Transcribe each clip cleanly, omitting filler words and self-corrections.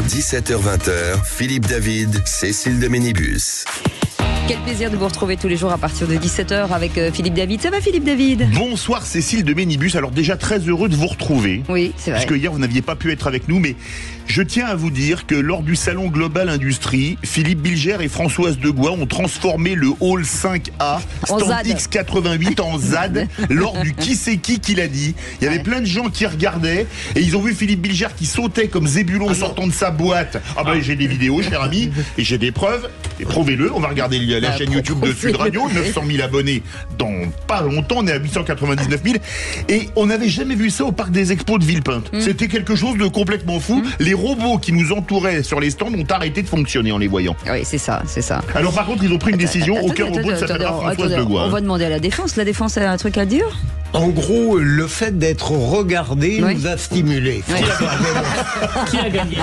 17h-20h, Philippe David, Cécile de Ménibus. Quel plaisir de vous retrouver tous les jours à partir de 17h avec Philippe David. Ça va Philippe David? Bonsoir Cécile de Ménibus. Alors déjà très heureux de vous retrouver. Oui, c'est vrai. Puisque hier vous n'aviez pas pu être avec nous, mais je tiens à vous dire que lors du salon Global Industrie, Philippe Bilger et Françoise Degois ont transformé le hall 5A stand X88 en ZAD lors du qui c'est qui l'a dit. Il y avait plein de gens qui regardaient et ils ont vu Philippe Bilger qui sautait comme Zébulon sortant de sa boîte. Ah ben j'ai des vidéos cher ami et j'ai des preuves. Et prouvez-le, on va regarder la chaîne YouTube de Sud Radio, 900 000 abonnés dans pas longtemps, on est à 899 000 et on n'avait jamais vu ça au parc des expos de Villepinte. C'était quelque chose de complètement fou. Les robots qui nous entouraient sur les stands ont arrêté de fonctionner en les voyant. Oui, c'est ça, c'est ça. Alors par contre, ils ont pris une décision, aucun robot ne s'appellera Françoise Degois. On va demander à la Défense. La Défense a un truc à dire? En gros, le fait d'être regardé nous a stimulés. Oui. Qui a gagné?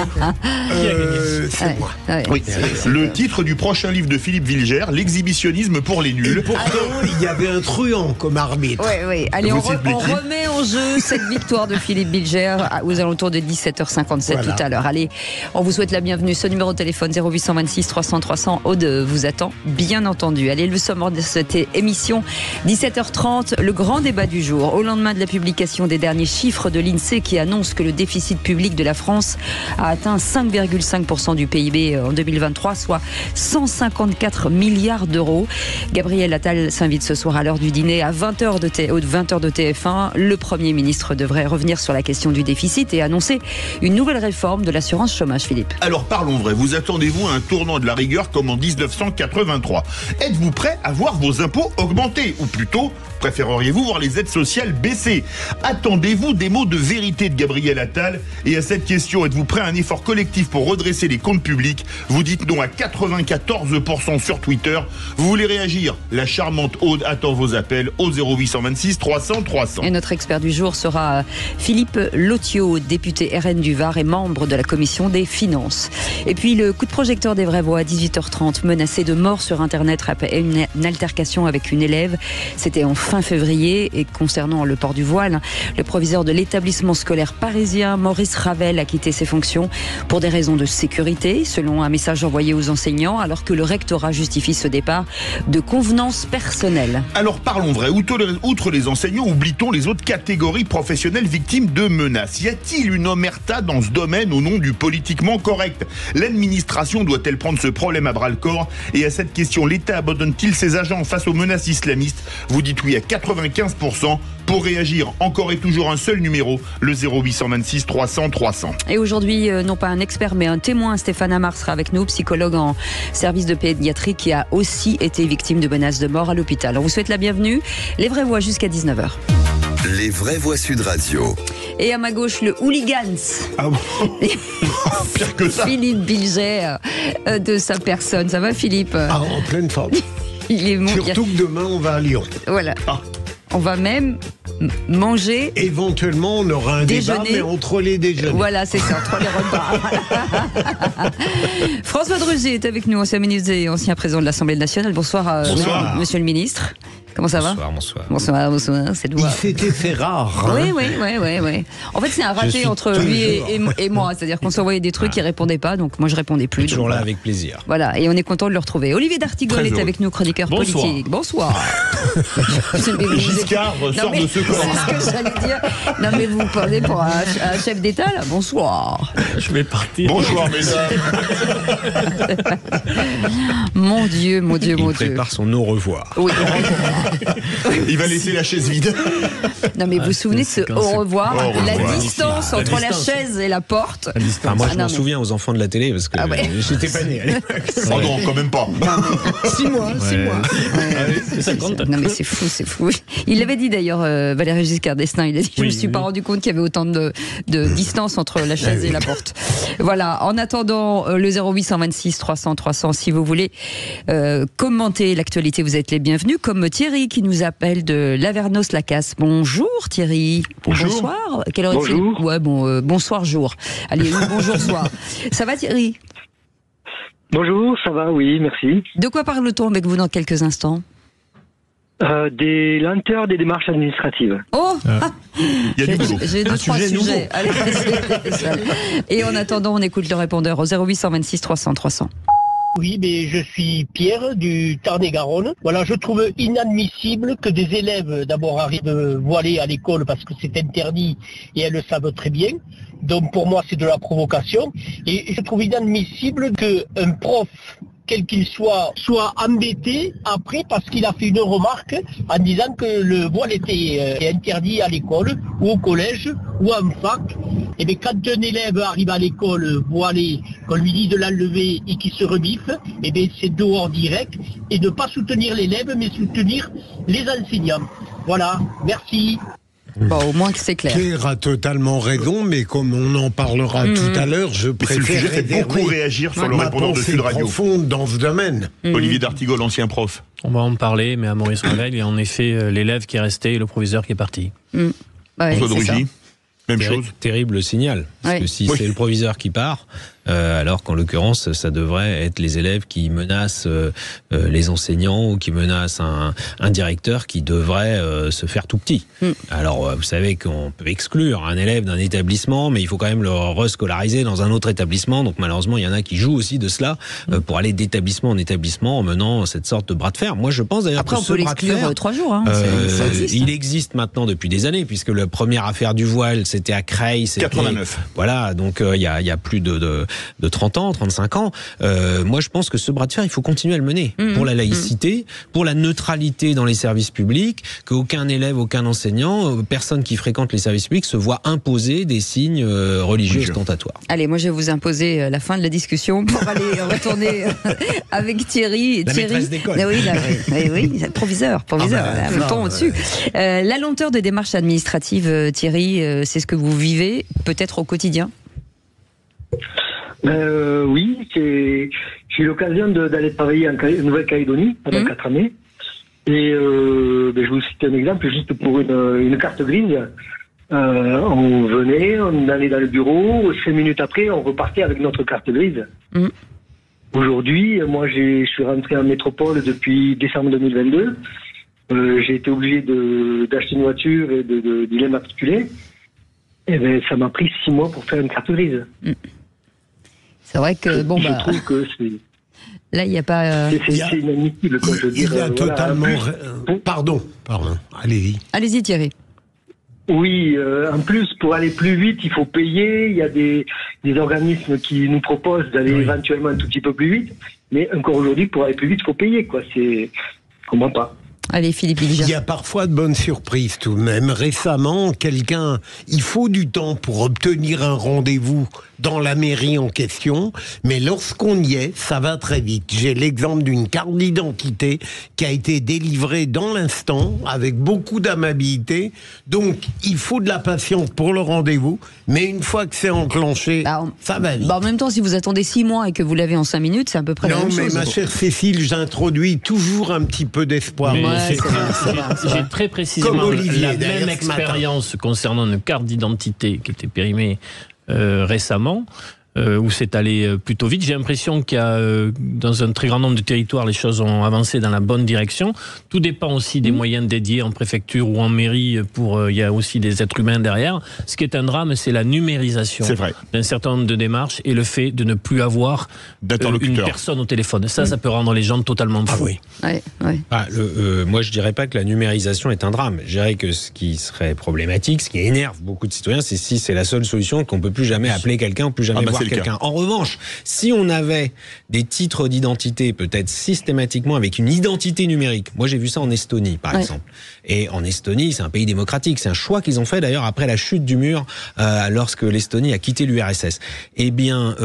C'est moi. Oui. Le titre du prochain livre de Philippe Bilger, L'exhibitionnisme pour les nuls. Et pourtant, il y avait un truand comme arbitre. Oui. Allez, on remet en jeu cette victoire de Philippe Bilger aux alentours de 17h57 tout à l'heure. Allez, on vous souhaite la bienvenue. Ce numéro de téléphone 0826 300 300, Aude vous attend, bien entendu. Allez, le sommaire de cette émission, 17h30, le grand débat du jour. Au lendemain de la publication des derniers chiffres de l'INSEE qui annonce que le déficit public de la France a atteint 5,5% du PIB en 2023, soit 154 milliards d'euros. Gabriel Attal s'invite ce soir à l'heure du dîner à 20h de TF1. Le Premier ministre devrait revenir sur la question du déficit et annoncer une nouvelle réforme de l'assurance chômage, Philippe. Alors parlons vrai, vous attendez-vous à un tournant de la rigueur comme en 1983? Êtes-vous prêt à voir vos impôts augmenter? Ou plutôt, préféreriez-vous voir les aides sociales baisser? Attendez-vous des mots de vérité de Gabriel Attal? Et à cette question, êtes-vous prêt à un effort collectif pour redresser les comptes publics? Vous dites non à 94% sur Twitter. Vous voulez réagir? La charmante Aude attend vos appels au 0826 300 300. Et notre expert du jour sera Philippe Lothiau, député RN du Var et membre de la commission des finances. Et puis le coup de projecteur des vraies voix à 18h30, menacé de mort sur Internet après une altercation avec une élève. C'était en fin février. Et concernant le port du voile, le proviseur de l'établissement scolaire parisien, Maurice Ravel, a quitté ses fonctions pour des raisons de sécurité, selon un message envoyé aux enseignants, alors que le rectorat justifie ce départ de convenance personnelle. Alors parlons vrai, outre les enseignants, oublie-t-on les autres catégories professionnelles victimes de menaces? Y a-t-il une omerta dans ce domaine au nom du politiquement correct? L'administration doit-elle prendre ce problème à bras-le-corps? Et à cette question, l'État abandonne-t-il ses agents face aux menaces islamistes? Vous dites oui à 95%. Pour réagir, encore et toujours un seul numéro, le 0826 300 300. Et aujourd'hui, non pas un expert, mais un témoin, Stéphane Amar sera avec nous, psychologue en service de pédiatrie qui a aussi été victime de menaces de mort à l'hôpital. On vous souhaite la bienvenue. Les vraies voix jusqu'à 19h. Les vraies voix Sud Radio. Et à ma gauche, le hooligans. Ah bon? Pire que ça. Philippe Bilger, de sa personne. Ça va Philippe? En pleine forme. Il est Surtout que demain, on va à Lyon. Voilà. On va même manger. Éventuellement, on aura un débat, mais entre les déjeuners. Voilà, c'est ça, entre les repas. François Druzy est avec nous, ancien ministre et ancien président de l'Assemblée nationale. Bonsoir, monsieur le ministre. Comment ça va? Bonsoir, c'est Il s'était fait rare. Oui. En fait, c'est un raté entre lui et moi. C'est-à-dire qu'on s'envoyait des trucs, il répondait pas, donc moi je répondais plus. Toujours là voilà. avec plaisir. Voilà, et on est content de le retrouver. Olivier d'Artigol est avec nous, chroniqueur politique. Bonsoir. Giscard sort de ce corps. C'est ce que j'allais dire. Non mais vous parlez pour un chef d'État là. Bonsoir. Je vais partir. Bonsoir mesdames. Mon Dieu. Il prépare son au revoir. Oui. Il va laisser la chaise vide. Non mais vous vous souvenez de ce au revoir, la distance entre la chaise et la porte. Moi je m'en souviens aux enfants de la télé parce que j'étais pas né à l'époque. Oh non, quand même pas. 6 mois. Ça compte. Non mais c'est fou. Il l'avait dit d'ailleurs, Valéry Giscard d'Estaing. Il a dit je me suis pas rendu compte qu'il y avait autant de distance entre la chaise et la porte. Voilà. En attendant, le 0826 300 300, si vous voulez commenter l'actualité, vous êtes les bienvenus. Comme Thierry qui nous appelle de Lavernos-Lacasse. Bonjour Thierry. Bonjour. Bonsoir. Quelle heure il fait? Ouais, bonsoir jour. Allez, bonjour soir. Ça va Thierry? Bonjour, ça va, oui, merci. De quoi parle-t-on avec vous dans quelques instants? Des lenteurs des démarches administratives. Oh, Il y a du boulot. J'ai 2-3 sujets. Allez, et en attendant, on écoute le répondeur au 0826 300 300. Oui, mais je suis Pierre du Tarn-et-Garonne. Voilà, je trouve inadmissible que des élèves d'abord arrivent voilés à l'école parce que c'est interdit et elles le savent très bien. Donc pour moi, c'est de la provocation. Et je trouve inadmissible qu'un prof, quel qu'il soit embêté après parce qu'il a fait une remarque en disant que le voile était interdit à l'école ou au collège ou en fac. Et bien quand un élève arrive à l'école voilé, qu'on lui dit de l'enlever et qu'il se rebiffe, et bien c'est dehors direct et ne pas soutenir l'élève mais soutenir les enseignants. Voilà, merci. Bon, au moins que c'est clair. Pierre a totalement raison, mais comme on en parlera tout à l'heure, je préfère le sujet fait beaucoup réagir sur le répondeur de Sud Radio. Profonde dans ce domaine. Olivier d'Artigol, ancien prof. On va en parler, mais à Maurice Ravel, il y a en effet l'élève qui est resté et le proviseur qui est parti. Ouais, François de Rugy, même chose. Terrible signal. Parce que si c'est le proviseur qui part, alors qu'en l'occurrence, ça devrait être les élèves qui menacent les enseignants ou qui menacent un directeur qui devrait se faire tout petit. Alors, vous savez qu'on peut exclure un élève d'un établissement, mais il faut quand même le rescolariser dans un autre établissement. Donc malheureusement, il y en a qui jouent aussi de cela pour aller d'établissement en établissement en menant cette sorte de bras de fer. Moi, je pense d'ailleurs que ce bras de fer... Après, on peut l'exclure 3 jours. Hein. Il existe maintenant depuis des années, puisque la première affaire du voile, c'était à Creil. 89. Voilà, donc il y a plus de 30 ans, 35 ans. Moi, je pense que ce bras de fer, il faut continuer à le mener pour la laïcité, pour la neutralité dans les services publics, qu'aucun élève, aucun enseignant, personne qui fréquente les services publics se voit imposer des signes religieux ostentatoires. Allez, moi, je vais vous imposer la fin de la discussion pour aller retourner avec Thierry. La maîtresse d'école. Oui, proviseur, un ton au-dessus. La lenteur des démarches administratives, Thierry, c'est ce que vous vivez peut-être au quotidien? Oui, j'ai eu l'occasion d'aller travailler en Nouvelle-Calédonie pendant 4 années. Et je vais vous citer un exemple, juste pour une carte grise. On venait, on allait dans le bureau, 5 minutes après, on repartait avec notre carte grise. Aujourd'hui, moi, je suis rentré en métropole depuis décembre 2022. J'ai été obligé d'acheter une voiture et d'y l'immatriculer. Et ben, ça m'a pris 6 mois pour faire une carte grise. C'est vrai que je trouve que c'est... Là, il n'y a pas... C'est inadmissible, quoi, je veux dire. Il a totalement... Pardon. Allez-y. Allez-y, Thierry. Oui, en plus, pour aller plus vite, il faut payer. Il y a des organismes qui nous proposent d'aller éventuellement un tout petit peu plus vite. Mais encore aujourd'hui, pour aller plus vite, il faut payer, quoi. Je comprends pas. Allez, Philippe Bilger. Il y a parfois de bonnes surprises tout de même. Récemment, il faut du temps pour obtenir un rendez-vous dans la mairie en question, mais lorsqu'on y est, ça va très vite. J'ai l'exemple d'une carte d'identité qui a été délivrée dans l'instant, avec beaucoup d'amabilité. Donc, il faut de la patience pour le rendez-vous, mais une fois que c'est enclenché, ça va vite. En même temps, si vous attendez 6 mois et que vous l'avez en 5 minutes, c'est à peu près la même chose. Non, mais ma chère Cécile, j'introduis toujours un petit peu d'espoir. J'ai très précisément la même expérience concernant une carte d'identité qui était périmée récemment, où c'est allé plutôt vite. J'ai l'impression qu'il y a, dans un très grand nombre de territoires, les choses ont avancé dans la bonne direction. Tout dépend aussi des moyens dédiés en préfecture ou en mairie. Il y a aussi des êtres humains derrière. Ce qui est un drame, c'est la numérisation d'un certain nombre de démarches et le fait de ne plus avoir une personne au téléphone. Ça peut rendre les gens totalement fous. Moi, je dirais pas que la numérisation est un drame. Je dirais que ce qui serait problématique, ce qui énerve beaucoup de citoyens, c'est si c'est la seule solution, qu'on peut plus jamais appeler quelqu'un, plus jamais voir quelqu'un. En revanche, si on avait des titres d'identité peut-être systématiquement avec une identité numérique, moi j'ai vu ça en Estonie par exemple, et en Estonie c'est un pays démocratique, c'est un choix qu'ils ont fait d'ailleurs après la chute du mur lorsque l'Estonie a quitté l'URSS. Eh bien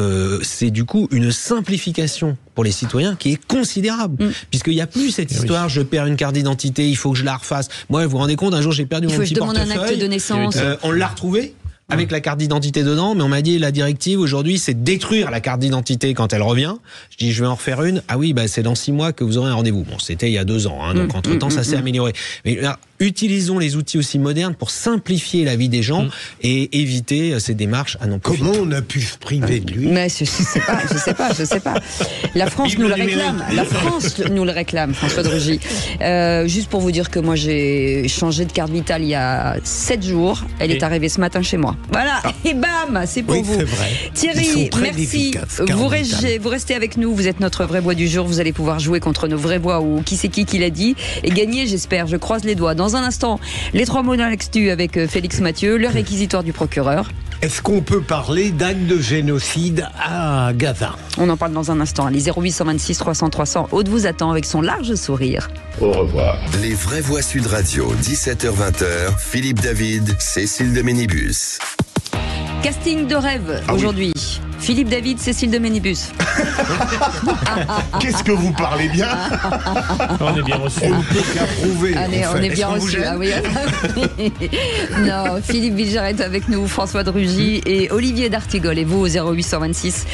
c'est du coup une simplification pour les citoyens qui est considérable, puisqu'il n'y a plus cette histoire, je perds une carte d'identité, il faut que je la refasse. Moi, vous vous rendez compte, un jour j'ai perdu mon petit portefeuille, un acte de naissance. On l'a retrouvé avec la carte d'identité dedans, mais on m'a dit la directive aujourd'hui c'est de détruire la carte d'identité quand elle revient. Je dis je vais en refaire une. Ah oui, c'est dans 6 mois que vous aurez un rendez-vous. Bon, c'était il y a 2 ans, donc entre-temps ça s'est amélioré. Mais là, utilisons les outils aussi modernes pour simplifier la vie des gens et éviter ces démarches à non profit. Comment on a pu se priver de lui? Mais je sais pas. La France nous le réclame. La France nous le réclame, François de Rugy. Juste pour vous dire que moi j'ai changé de carte vitale il y a 7 jours. Elle est arrivée ce matin chez moi. Voilà. Et bam, c'est pour vous. C'est vrai. Thierry, merci. Vous restez avec nous. Vous êtes notre vraie voix du jour. Vous allez pouvoir jouer contre nos vraies voix ou qui c'est qui l'a dit et gagner, j'espère. Je croise les doigts. Dans un instant, les 3 mots dans l'actu avec Félix Mathieu, le réquisitoire du procureur. Est-ce qu'on peut parler d'actes de génocide à Gaza? On en parle dans un instant. Les 0826 300 300. Aude vous attend avec son large sourire. Au revoir. Les vraies voix Sud Radio, 17h-20h, Philippe David, Cécile de Ménibus. Casting de rêve aujourd'hui. Oui. Philippe David, Cécile de Ménibus. Qu'est-ce que vous parlez bien? On est bien reçus. On ne peut qu'approuver. On est bien reçus. Ah oui. Non, Philippe Bilger est avec nous, François de Rugy et Olivier d'Artigol. Et vous au 0826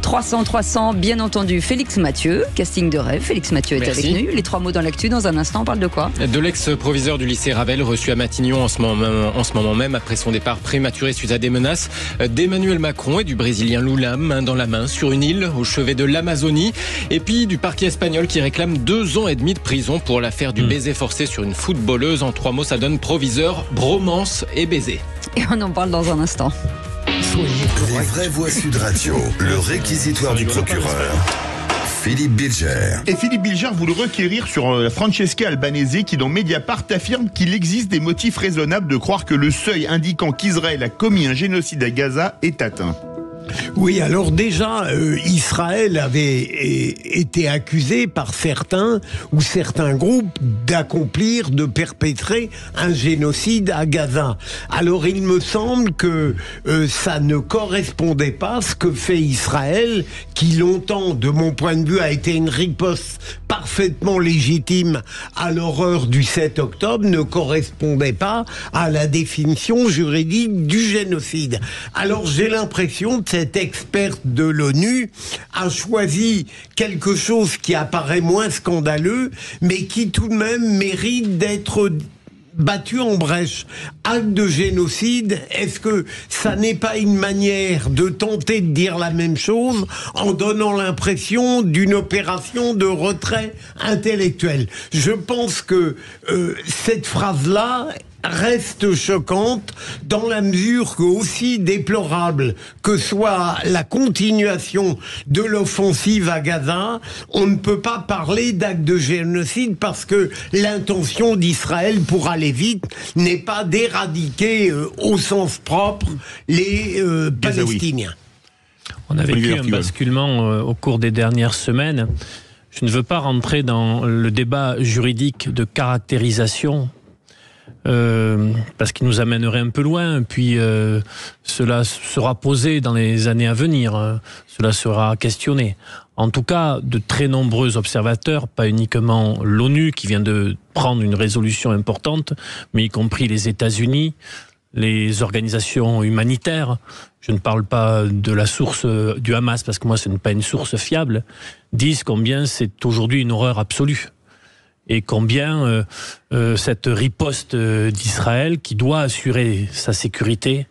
300 300. Bien entendu, Félix Mathieu, casting de rêve. Félix Mathieu est avec nous. Les 3 mots dans l'actu. Dans un instant, on parle de quoi? De l'ex-proviseur du lycée Ravel, reçu à Matignon en ce moment même après son départ prématuré suite à des menaces d'Emmanuel Macron et du Brésilien Lula, main dans la main sur une île au chevet de l'Amazonie, et puis du parquet espagnol qui réclame 2 ans et demi de prison pour l'affaire du baiser forcé sur une footballeuse. En 3 mots, ça donne proviseur, bromance et baiser. Et on en parle dans un instant. Les vraies voix Sud Radio, le réquisitoire du procureur. Philippe Bilger. Et Philippe Bilger voulait requérir sur Francesca Albanese qui dans Mediapart affirme qu'il existe des motifs raisonnables de croire que le seuil indiquant qu'Israël a commis un génocide à Gaza est atteint. Oui, alors déjà, Israël avait été accusé par certains ou certains groupes d'accomplir, de perpétrer un génocide à Gaza. Alors il me semble que ça ne correspondait pas à ce que fait Israël, qui longtemps, de mon point de vue, a été une riposte parfaitement légitime à l'horreur du 7 octobre, ne correspondait pas à la définition juridique du génocide. Alors j'ai l'impression que cette experte de l'ONU a choisi quelque chose qui apparaît moins scandaleux, mais qui tout de même mérite d'être battu en brèche. Acte de génocide, est-ce que ça n'est pas une manière de tenter de dire la même chose en donnant l'impression d'une opération de retrait intellectuel? Je pense que cette phrase-là reste choquante dans la mesure que, aussi déplorable que soit la continuation de l'offensive à Gaza, on ne peut pas parler d'acte de génocide parce que l'intention d'Israël, pour aller vite, n'est pas d'éradiquer au sens propre les Palestiniens. On a vécu un basculement au cours des dernières semaines. Je ne veux pas rentrer dans le débat juridique de caractérisation parce qu'il nous amènerait un peu loin, puis cela sera posé dans les années à venir, cela sera questionné. En tout cas, de très nombreux observateurs, pas uniquement l'ONU qui vient de prendre une résolution importante, mais y compris les États-Unis, les organisations humanitaires, je ne parle pas de la source du Hamas, parce que moi ce n'est pas une source fiable, disent combien c'est aujourd'hui une horreur absolue. Et combien cette riposte d'Israël, qui doit assurer sa sécurité,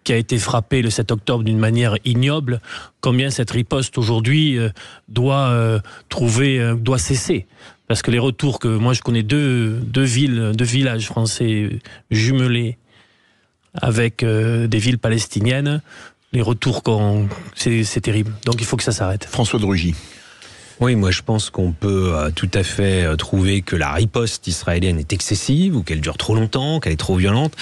qui a été frappée le 7 octobre d'une manière ignoble, combien cette riposte aujourd'hui doit cesser. Parce que les retours que moi je connais deux villages français jumelés avec des villes palestiniennes, les retours c'est terrible. Donc il faut que ça s'arrête. François de Rugy. Oui, moi je pense qu'on peut tout à fait trouver que la riposte israélienne est excessive ou qu'elle dure trop longtemps, qu'elle est trop violente,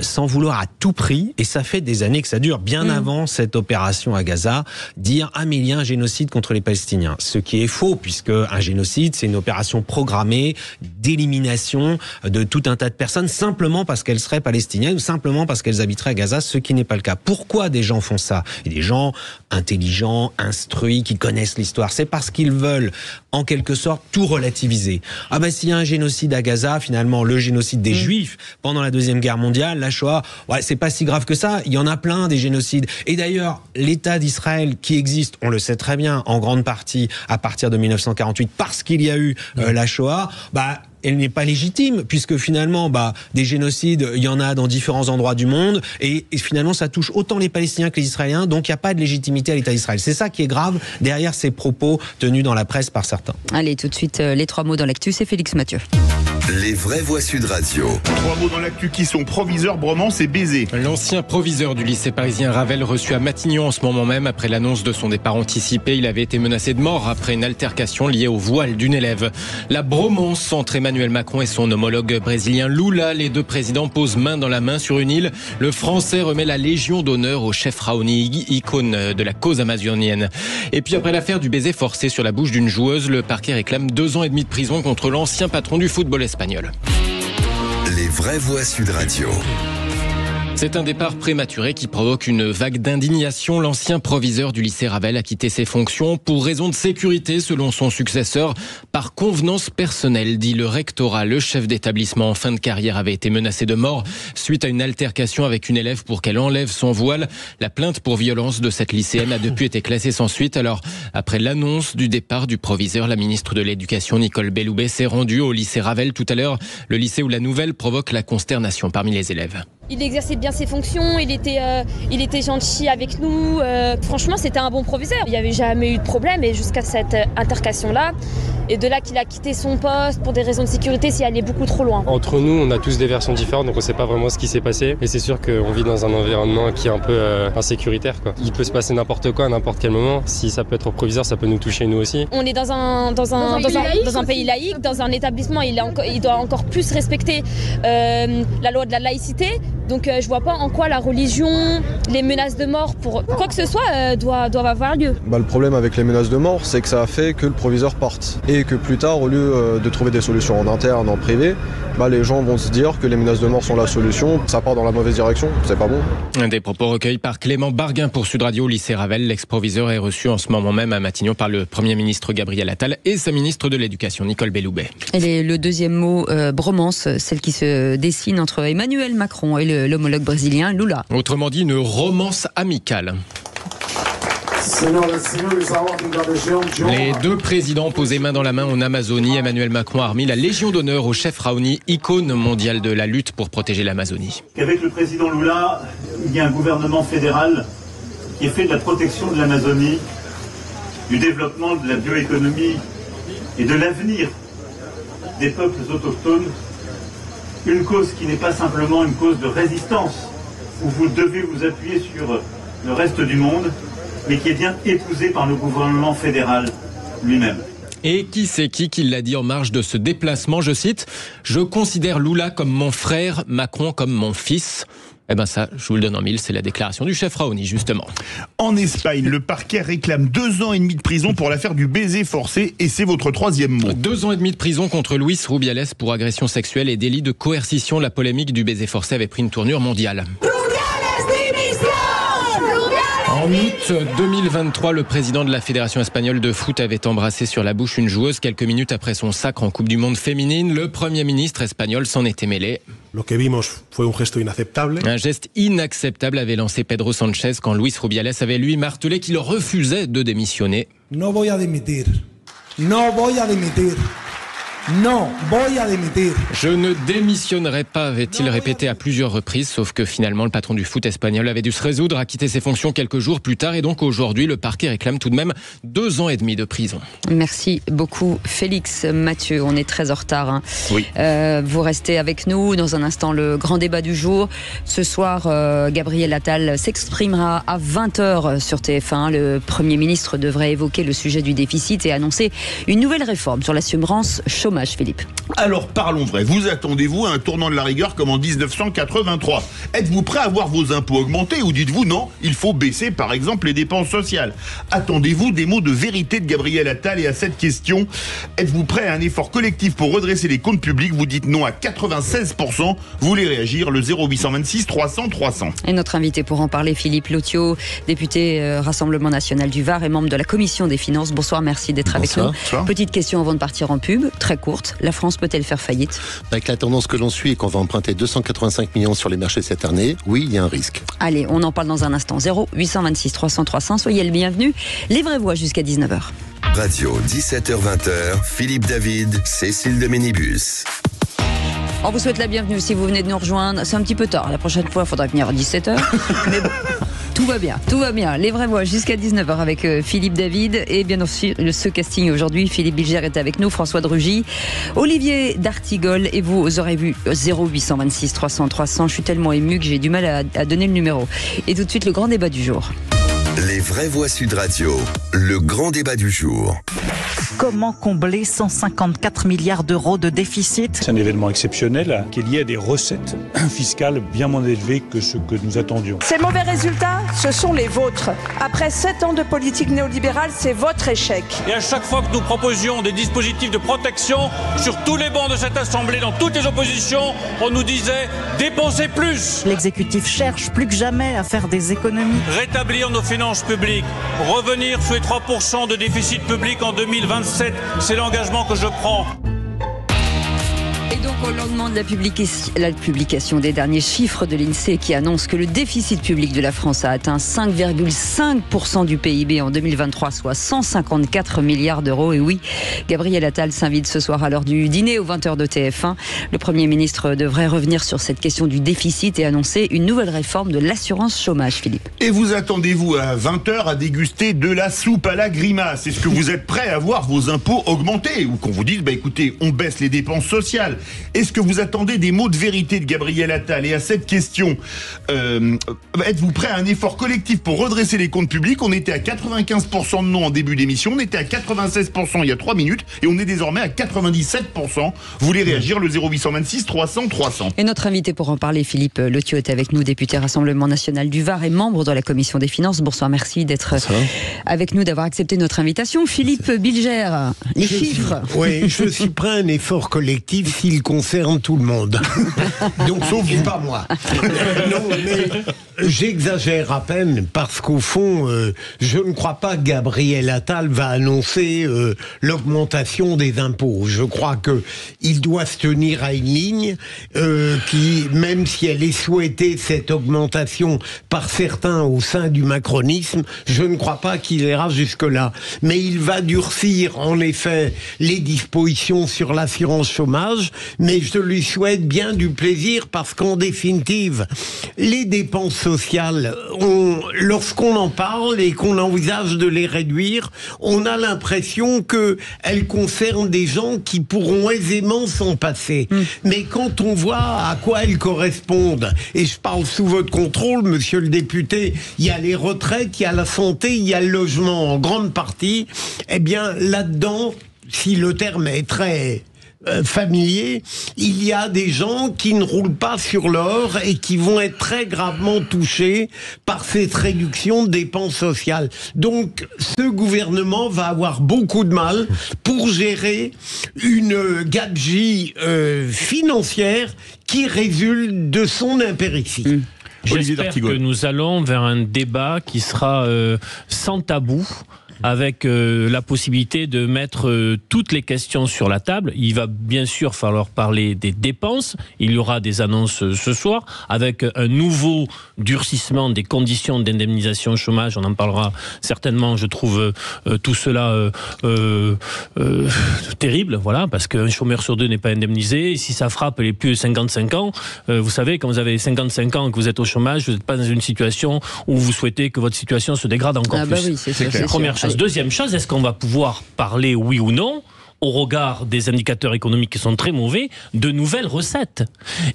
sans vouloir à tout prix, et ça fait des années que ça dure, bien avant cette opération à Gaza, dire « Ah mais il y a un génocide contre les Palestiniens ». Ce qui est faux, puisque un génocide c'est une opération programmée d'élimination de tout un tas de personnes simplement parce qu'elles seraient palestiniennes ou simplement parce qu'elles habiteraient à Gaza, ce qui n'est pas le cas. Pourquoi des gens font ça? Et des gens intelligents, instruits, qui connaissent l'histoire, c'est parce qu'ils veulent en quelque sorte tout relativiser. Ah ben s'il y a un génocide à Gaza, finalement le génocide des Juifs pendant la Deuxième Guerre mondiale, la Shoah, ouais, c'est pas si grave que ça, il y en a plein des génocides. Et d'ailleurs, l'État d'Israël qui existe, on le sait très bien, en grande partie à partir de 1948, parce qu'il y a eu la Shoah, bah elle n'est pas légitime, puisque finalement, des génocides, il y en a dans différents endroits du monde, et finalement, ça touche autant les Palestiniens que les Israéliens, donc il n'y a pas de légitimité à l'État d'Israël. C'est ça qui est grave derrière ces propos tenus dans la presse par certains. Allez, tout de suite, les 3 mots dans l'actu, c'est Félix Mathieu. Les vraies voix Sud Radio. 3 mots dans l'actu qui sont proviseurs, bromance et baiser. L'ancien proviseur du lycée parisien Ravel reçu à Matignon en ce moment même après l'annonce de son départ anticipé. Il avait été menacé de mort après une altercation liée au voile d'une élève. La bromance entre Emmanuel Macron et son homologue brésilien Lula. Les 2 présidents posent main dans la main sur une île. Le Français remet la Légion d'honneur au chef Raoni, icône de la cause amazonienne. Et puis après l'affaire du baiser forcé sur la bouche d'une joueuse, le parquet réclame 2 ans et demi de prison contre l'ancien patron du football espagnol. Les vraies voix Sud Radio. C'est un départ prématuré qui provoque une vague d'indignation. L'ancien proviseur du lycée Ravel a quitté ses fonctions pour raison de sécurité, selon son successeur, par convenance personnelle, dit le rectorat. Le chef d'établissement en fin de carrière avait été menacé de mort suite à une altercation avec une élève pour qu'elle enlève son voile. La plainte pour violence de cette lycéenne a depuis été classée sans suite. Alors, après l'annonce du départ du proviseur, la ministre de l'Éducation, Nicole Belloubet, s'est rendue au lycée Ravel tout à l'heure. Le lycée où la nouvelle provoque la consternation parmi les élèves. Il exerçait bien ses fonctions, il était gentil avec nous. Franchement, c'était un bon proviseur. Il n'y avait jamais eu de problème et jusqu'à cette altercation-là. Et de là qu'il a quitté son poste pour des raisons de sécurité, c'est allé beaucoup trop loin. Entre nous, on a tous des versions différentes, donc on ne sait pas vraiment ce qui s'est passé. Et c'est sûr qu'on vit dans un environnement qui est un peu insécuritaire, quoi. Il peut se passer n'importe quoi à n'importe quel moment. Si ça peut être au proviseur, ça peut nous toucher nous aussi. On est dans un pays laïque, dans un établissement, il doit encore plus respecter la loi de la laïcité. Donc je vois pas en quoi la religion, les menaces de mort pour quoi que ce soit doivent avoir lieu. Le problème avec les menaces de mort, c'est que ça a fait que le proviseur parte. Et que plus tard, au lieu de trouver des solutions en interne, en privé, les gens vont se dire que les menaces de mort sont la solution. Ça part dans la mauvaise direction, c'est pas bon. Des propos recueillis par Clément Barguin pour Sud Radio au lycée Ravel. L'ex-proviseur est reçu en ce moment même à Matignon par le Premier ministre Gabriel Attal et sa ministre de l'Éducation Nicole Belloubet. Et le deuxième mot, bromance, celle qui se dessine entre Emmanuel Macron et l'homologue brésilien Lula. Autrement dit, une romance amicale. Les 2 présidents posaient main dans la main en Amazonie. Emmanuel Macron a remis la Légion d'honneur au chef Raoni, icône mondiale de la lutte pour protéger l'Amazonie. Avec le président Lula, il y a un gouvernement fédéral qui est fait de la protection de l'Amazonie, du développement de la bioéconomie et de l'avenir des peuples autochtones, une cause qui n'est pas simplement une cause de résistance, où vous devez vous appuyer sur le reste du monde, mais qui est bien épousée par le gouvernement fédéral lui-même. Et qui c'est qui l'a dit en marge de ce déplacement, je cite « Je considère Lula comme mon frère, Macron comme mon fils ». Ça, je vous le donne en mille, c'est la déclaration du chef Raoni, justement. En Espagne, le parquet réclame 2 ans et demi de prison pour l'affaire du baiser forcé, et c'est votre 3e mot. 2 ans et demi de prison contre Luis Rubiales pour agression sexuelle et délit de coercition. La polémique du baiser forcé avait pris une tournure mondiale. En août 2023, le président de la Fédération espagnole de foot avait embrassé sur la bouche une joueuse quelques minutes après son sacre en Coupe du Monde féminine. Le Premier ministre espagnol s'en était mêlé. Un geste inacceptable avait lancé Pedro Sánchez quand Luis Rubiales avait lui martelé qu'il refusait de démissionner. No voy a dimitir. No voy a dimitir. Non, voy a dimitir. Je ne démissionnerai pas, avait-il répété à plusieurs reprises, sauf que finalement le patron du foot espagnol avait dû se résoudre à quitter ses fonctions quelques jours plus tard et donc aujourd'hui le parquet réclame tout de même 2 ans et demi de prison. Merci beaucoup Félix Mathieu, on est très en retard. Oui. Vous restez avec nous, dans un instant le grand débat du jour. Ce soir, Gabriel Attal s'exprimera à 20h sur TF1. Le Premier ministre devrait évoquer le sujet du déficit et annoncer une nouvelle réforme sur l'assurance chômage. Philippe. Alors parlons vrai, vous attendez-vous à un tournant de la rigueur comme en 1983 ? Êtes-vous prêt à voir vos impôts augmenter ou dites-vous non, il faut baisser par exemple les dépenses sociales ? Attendez-vous des mots de vérité de Gabriel Attal ? Et à cette question, êtes-vous prêt à un effort collectif pour redresser les comptes publics ? Vous dites non à 96%, vous voulez réagir, le 0826 300 300. Et notre invité pour en parler, Philippe Lotiot, député Rassemblement National du Var et membre de la Commission des Finances. Bonsoir, merci d'être avec nous. Bonsoir. Petite question avant de partir en pub, très courte. La France peut-elle faire faillite ? Avec la tendance que l'on suit et qu'on va emprunter 285 millions sur les marchés cette année, oui, il y a un risque. Allez, on en parle dans un instant. 0826 300 300, soyez le bienvenu. Les vraies voix jusqu'à 19h. Radio, 17h-20h, Philippe David, Cécile de Ménibus. On vous souhaite la bienvenue si vous venez de nous rejoindre. C'est un petit peu tard, la prochaine fois il faudra venir à 17h. Mais bon, tout va bien. Les vraies voix jusqu'à 19h avec Philippe David. Et bien sûr, ce casting aujourd'hui, Philippe Bilger est avec nous, François Drugy, Olivier d'Artigol. Et vous aurez vu 0826 300 300. Je suis tellement ému que j'ai du mal à donner le numéro. Et tout de suite, le grand débat du jour. Les vraies voix Sud Radio, le grand débat du jour. Comment combler 154 milliards d'euros de déficit ? C'est un événement exceptionnel qui est lié à des recettes fiscales bien moins élevées que ce que nous attendions. Ces mauvais résultats, ce sont les vôtres. Après 7 ans de politique néolibérale, c'est votre échec. Et à chaque fois que nous proposions des dispositifs de protection, sur tous les bancs de cette Assemblée, dans toutes les oppositions, on nous disait « dépensez plus ». L'exécutif cherche plus que jamais à faire des économies. Rétablir nos finances publiques, revenir sous les 3% de déficit public en 2027, c'est l'engagement que je prends. Et donc au lendemain de la publication des derniers chiffres de l'INSEE qui annonce que le déficit public de la France a atteint 5,5% du PIB en 2023, soit 154 milliards d'euros. Et oui, Gabriel Attal s'invite ce soir à l'heure du dîner aux 20h de TF1. Le Premier ministre devrait revenir sur cette question du déficit et annoncer une nouvelle réforme de l'assurance chômage, Philippe. Et vous attendez-vous à 20h à déguster de la soupe à la grimace? Est-ce que vous êtes prêt à voir vos impôts augmenter? Ou qu'on vous dise, écoutez, on baisse les dépenses sociales? Est-ce que vous attendez des mots de vérité de Gabriel Attal? Et à cette question, êtes-vous prêt à un effort collectif pour redresser les comptes publics? On était à 95% de non en début d'émission, on était à 96% il y a 3 minutes, et on est désormais à 97%. Vous voulez réagir, le 0826 300 300. Et notre invité pour en parler, Philippe Lothiau, est avec nous, député Rassemblement National du Var et membre de la Commission des Finances. Bonsoir, merci d'être avec nous, d'avoir accepté notre invitation. Philippe Bilger, les chiffres. Oui, je suis prêt à un effort collectif s'il concerne tout le monde. Donc, sauf pas moi. Non, mais j'exagère à peine parce qu'au fond, je ne crois pas que Gabriel Attal va annoncer l'augmentation des impôts. Je crois qu'il doit se tenir à une ligne qui, même si elle est souhaitée, cette augmentation par certains au sein du macronisme, je ne crois pas qu'il ira jusque-là. Mais il va durcir, en effet, les dispositions sur l'assurance chômage, mais je lui souhaite bien du plaisir parce qu'en définitive, les dépenses sociales, lorsqu'on en parle et qu'on envisage de les réduire, on a l'impression qu'elles concernent des gens qui pourront aisément s'en passer. Mais quand on voit à quoi elles correspondent, et je parle sous votre contrôle, monsieur le député, il y a les retraites, il y a la santé, il y a le logement en grande partie, eh bien là-dedans, si le terme est très familier, il y a des gens qui ne roulent pas sur l'or et qui vont être très gravement touchés par cette réduction de dépenses sociales. Donc, ce gouvernement va avoir beaucoup de mal pour gérer une gabegie financière qui résulte de son impéritie. J'espère que nous allons vers un débat qui sera sans tabou, avec la possibilité de mettre toutes les questions sur la table. Il va bien sûr falloir parler des dépenses. Il y aura des annonces ce soir, avec un nouveau durcissement des conditions d'indemnisation chômage. On en parlera certainement, je trouve, tout cela terrible, voilà, parce qu'un chômeur sur 2 n'est pas indemnisé. Et si ça frappe les plus de 55 ans, vous savez, quand vous avez 55 ans et que vous êtes au chômage, vous n'êtes pas dans une situation où vous souhaitez que votre situation se dégrade encore plus. Oui, c'est clair. Première chose. Deuxième chose, est-ce qu'on va pouvoir parler, oui ou non, au regard des indicateurs économiques qui sont très mauvais, de nouvelles recettes?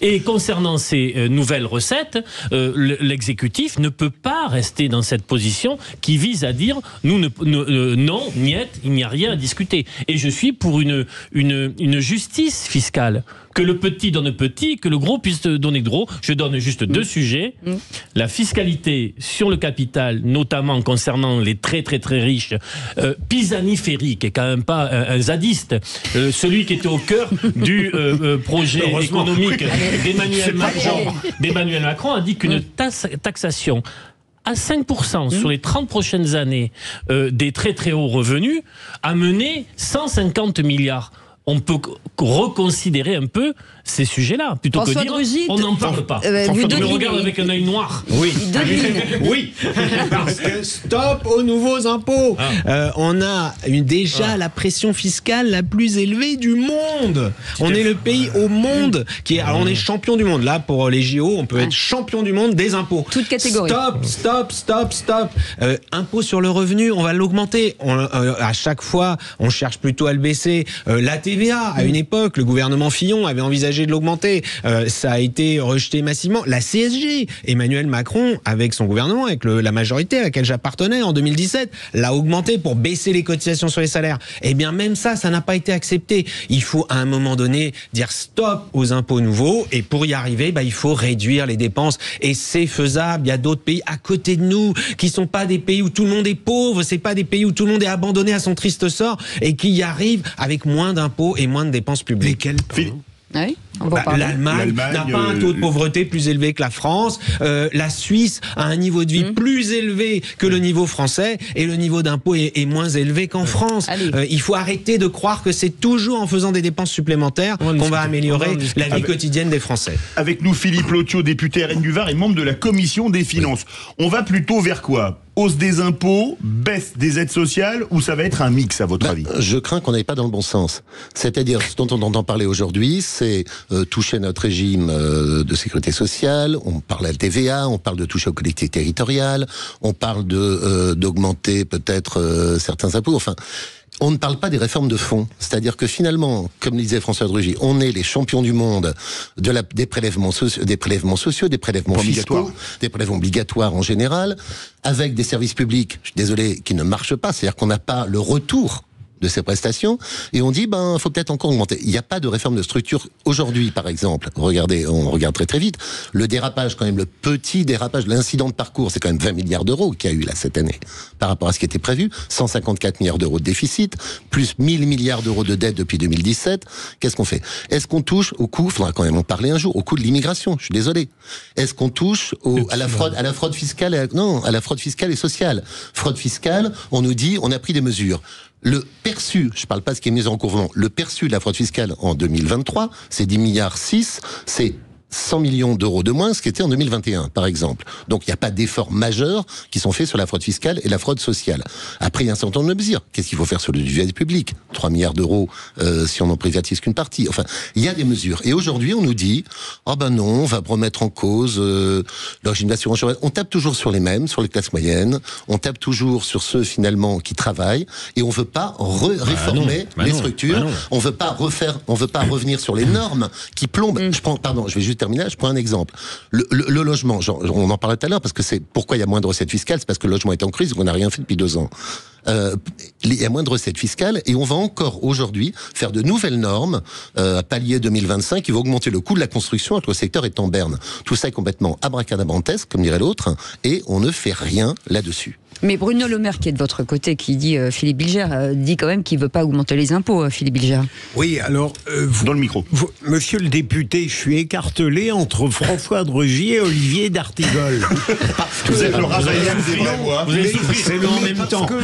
Et concernant ces nouvelles recettes, l'exécutif ne peut pas rester dans cette position qui vise à dire non, niet, il n'y a rien à discuter. Et je suis pour une justice fiscale. Que le petit donne petit, que le gros puisse donner gros. Je donne juste 2 sujets. La fiscalité sur le capital, notamment concernant les très très très riches. Pisani-Ferry, qui est quand même pas un zadiste, celui qui était au cœur du projet économique d'Emmanuel Macron, a dit qu'une taxation à 5% sur les 30 prochaines années des très très hauts revenus a mené 150 milliards. on peut reconsidérer un peu ces sujets-là, plutôt François que dire Drugy, on n'en parle pas. Vous me regarde avec un œil noir. Oui. Oui. Parce que stop aux nouveaux impôts. On a déjà la pression fiscale la plus élevée du monde. On est le pays au monde qui est. Alors on est champion du monde. Là, pour les JO, on peut être champion du monde des impôts. Toute catégorie. Stop. Impôt sur le revenu, on va l'augmenter. À chaque fois, on cherche plutôt à le baisser. La TVA, à une époque, le gouvernement Fillon avait envisagé de l'augmenter. Ça a été rejeté massivement. La CSG, Emmanuel Macron, avec son gouvernement, avec la majorité à laquelle j'appartenais en 2017, l'a augmenté pour baisser les cotisations sur les salaires. Eh bien, même ça n'a pas été accepté. Il faut, à un moment donné, dire stop aux impôts nouveaux. Et pour y arriver, il faut réduire les dépenses. Et c'est faisable. Il y a d'autres pays à côté de nous qui sont pas des pays où tout le monde est pauvre. C'est pas des pays où tout le monde est abandonné à son triste sort et qui y arrivent avec moins d'impôts et moins de dépenses publiques. Oui, l'Allemagne n'a pas un taux de pauvreté plus élevé que la France. La Suisse a un niveau de vie plus élevé que le niveau français et le niveau d'impôt est moins élevé qu'en France. Il faut arrêter de croire que c'est toujours en faisant des dépenses supplémentaires qu'on va améliorer la vie quotidienne des Français. Avec nous, Philippe Lotio, député RN du Var et membre de la Commission des Finances. On va plutôt vers quoi ? Hausse des impôts, baisse des aides sociales, ou ça va être un mix à votre avis ? Je crains qu'on n'aille pas dans le bon sens. C'est-à-dire, ce dont on entend parler aujourd'hui, c'est toucher notre régime de sécurité sociale, on parle à la TVA, on parle de toucher aux collectivités territoriales, on parle d'augmenter peut-être certains impôts, enfin... On ne parle pas des réformes de fond. C'est-à-dire que finalement, comme le disait François Drugy, on est les champions du monde des prélèvements sociaux, des prélèvements fiscaux, des prélèvements obligatoires en général, avec des services publics, je suis désolé, qui ne marchent pas. C'est-à-dire qu'on n'a pas le retour de ces prestations, et on dit, faut peut-être encore augmenter. Il n'y a pas de réforme de structure aujourd'hui, par exemple. Regardez, on regarde très très vite. Le dérapage, quand même, le petit dérapage, l'incident de parcours, c'est quand même 20 milliards d'euros qu'il y a eu là cette année, par rapport à ce qui était prévu. 154 milliards d'euros de déficit, plus 1000 milliards d'euros de dette depuis 2017. Qu'est-ce qu'on fait ? Est-ce qu'on touche au coût, faudra quand même en parler un jour, au coût de l'immigration ? Je suis désolé. Est-ce qu'on touche à la fraude fiscale, à la fraude fiscale et sociale ? Fraude fiscale, on nous dit, on a pris des mesures. Le perçu, je parle pas de ce qui est mis en couvrement, le perçu de la fraude fiscale en 2023, c'est 10 milliards 6, c'est 100 millions d'euros de moins, ce qui était en 2021, par exemple. Donc, il n'y a pas d'efforts majeurs qui sont faits sur la fraude fiscale et la fraude sociale. Après, il y a un certain nombre de mesures. Qu'est-ce qu'il faut faire sur le budget public ? 3 milliards d'euros si on n'en privatise qu'une partie. Enfin, il y a des mesures. Et aujourd'hui, on nous dit, non, on va remettre en cause le régime d'assurance chômage. On tape toujours sur les mêmes, sur les classes moyennes. On tape toujours sur ceux, finalement, qui travaillent. Et on veut pas réformer les structures. On veut pas revenir sur les normes qui plombent. Je vais juste terminer, je prends un exemple. Le logement, on en parlait tout à l'heure, parce que c'est pourquoi il y a moins de recettes fiscales, c'est parce que le logement est en crise et qu'on n'a rien fait depuis 2 ans. Il y a moins de recettes fiscales et on va encore aujourd'hui faire de nouvelles normes à palier 2025 qui vont augmenter le coût de la construction alors que le secteur est en berne. Tout ça est complètement abracadabrantesque, comme dirait l'autre, et on ne fait rien là-dessus. Mais Bruno Le Maire, qui est de votre côté, qui dit, Philippe Bilger, dit quand même qu'il ne veut pas augmenter les impôts, Philippe Bilger. Oui, alors... dans le micro. Monsieur le député, je suis écartelé entre François Drugy et Olivier d'Artigol. Vous êtes le Ravaillac des vraies voix. Vous avez souffert. C'est en même temps que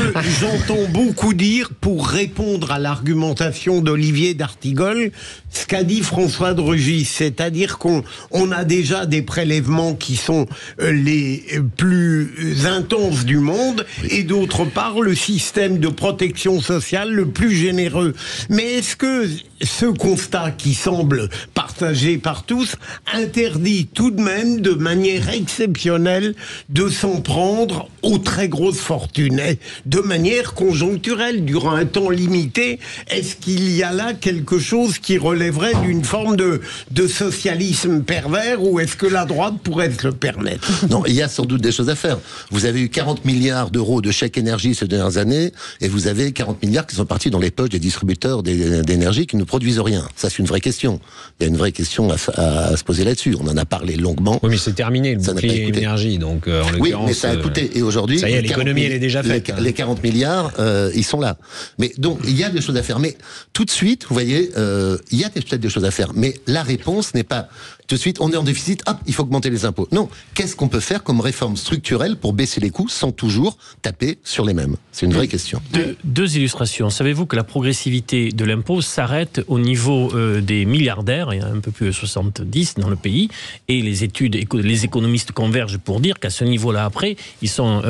j'entends beaucoup dire, pour répondre à l'argumentation d'Olivier d'Artigol, ce qu'a dit François Drugy, c'est-à-dire qu'on a déjà des prélèvements qui sont les plus intenses du monde, et d'autre part le système de protection sociale le plus généreux. Mais est-ce que ce constat qui semble partagé par tous interdit tout de même de manière exceptionnelle de s'en prendre aux très grosses fortunes, de manière conjoncturelle, durant un temps limité? Est-ce qu'il y a là quelque chose qui relèverait d'une forme de socialisme pervers, ou est-ce que la droite pourrait se le permettre? Non, il y a sans doute des choses à faire. Vous avez eu 40 milliards d'euros de chèques énergie ces dernières années, et vous avez 40 milliards qui sont partis dans les poches des distributeurs d'énergie qui ne produisent rien. Ça, c'est une vraie question. Il y a une vraie question à se poser là-dessus. On en a parlé longuement. Oui, mais c'est terminé, le bouclier énergie, donc en l'occurrence... Oui, mais ça a coûté. Et aujourd'hui... Ça y est, l'économie, elle est déjà faite. Les 40 milliards, ils sont là. Mais donc, il y a des choses à faire. Mais tout de suite, vous voyez, il y a peut-être des choses à faire. Mais la réponse n'est pas... Tout de suite, on est en déficit, hop, il faut augmenter les impôts. Non, qu'est-ce qu'on peut faire comme réforme structurelle pour baisser les coûts sans toujours taper sur les mêmes? C'est une vraie question. Deux illustrations. Savez-vous que la progressivité de l'impôt s'arrête est au niveau des milliardaires, il y en a un peu plus de 70 dans le pays, et les économistes convergent pour dire qu'à ce niveau-là, après, ils sont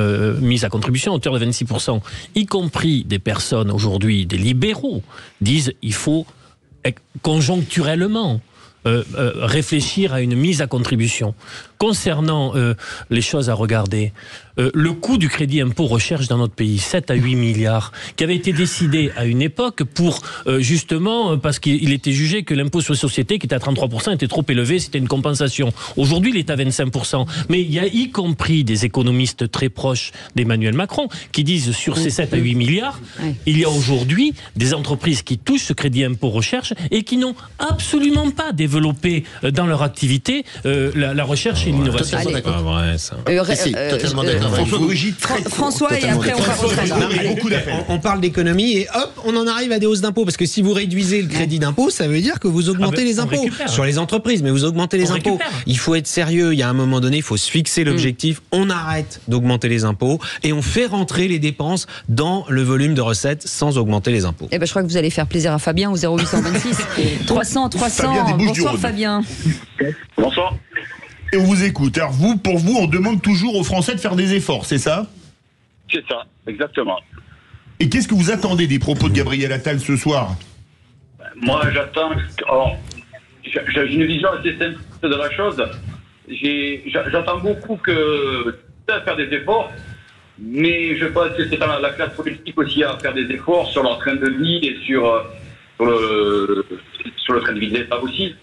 mis à contribution à hauteur de 26%, y compris des personnes aujourd'hui, des libéraux, disent il faut conjoncturellement réfléchir à une mise à contribution. Concernant les choses à regarder, le coût du crédit impôt recherche dans notre pays, 7 à 8 milliards, qui avait été décidé à une époque pour justement, parce qu'il était jugé que l'impôt sur les sociétés, qui était à 33%, était trop élevé, c'était une compensation. Aujourd'hui, il est à 25%. Mais il y a y compris des économistes très proches d'Emmanuel Macron qui disent sur ces 7 à 8 milliards, il y a aujourd'hui des entreprises qui touchent ce crédit impôt recherche et qui n'ont absolument pas développé dans leur activité la recherche et l'innovation. Totalement d'accord. Vrai, ça. Totalement d'accord. François, et après on va on parle d'économie et hop, on en arrive à des hausses d'impôts. Parce que si vous réduisez le crédit d'impôt, ça veut dire que vous augmentez les impôts sur les entreprises, mais vous augmentez les impôts. Il faut être sérieux. Il y a un moment donné, il faut se fixer l'objectif. On arrête d'augmenter les impôts et on fait rentrer les dépenses dans le volume de recettes sans augmenter les impôts. Eh ben, je crois que vous allez faire plaisir à Fabien au 0826 300 300. Bonsoir Fabien. Bonsoir. Et on vous écoute. Alors pour vous, on demande toujours aux Français de faire des efforts, c'est ça? C'est ça, exactement. Et qu'est-ce que vous attendez des propos de Gabriel Attal ce soir? Moi, j'attends... J'ai une vision assez simple de la chose. J'attends beaucoup que faire des efforts, mais je pense que c'est la classe politique aussi à faire des efforts sur leur train de vie et sur le train de vie de l'État aussi.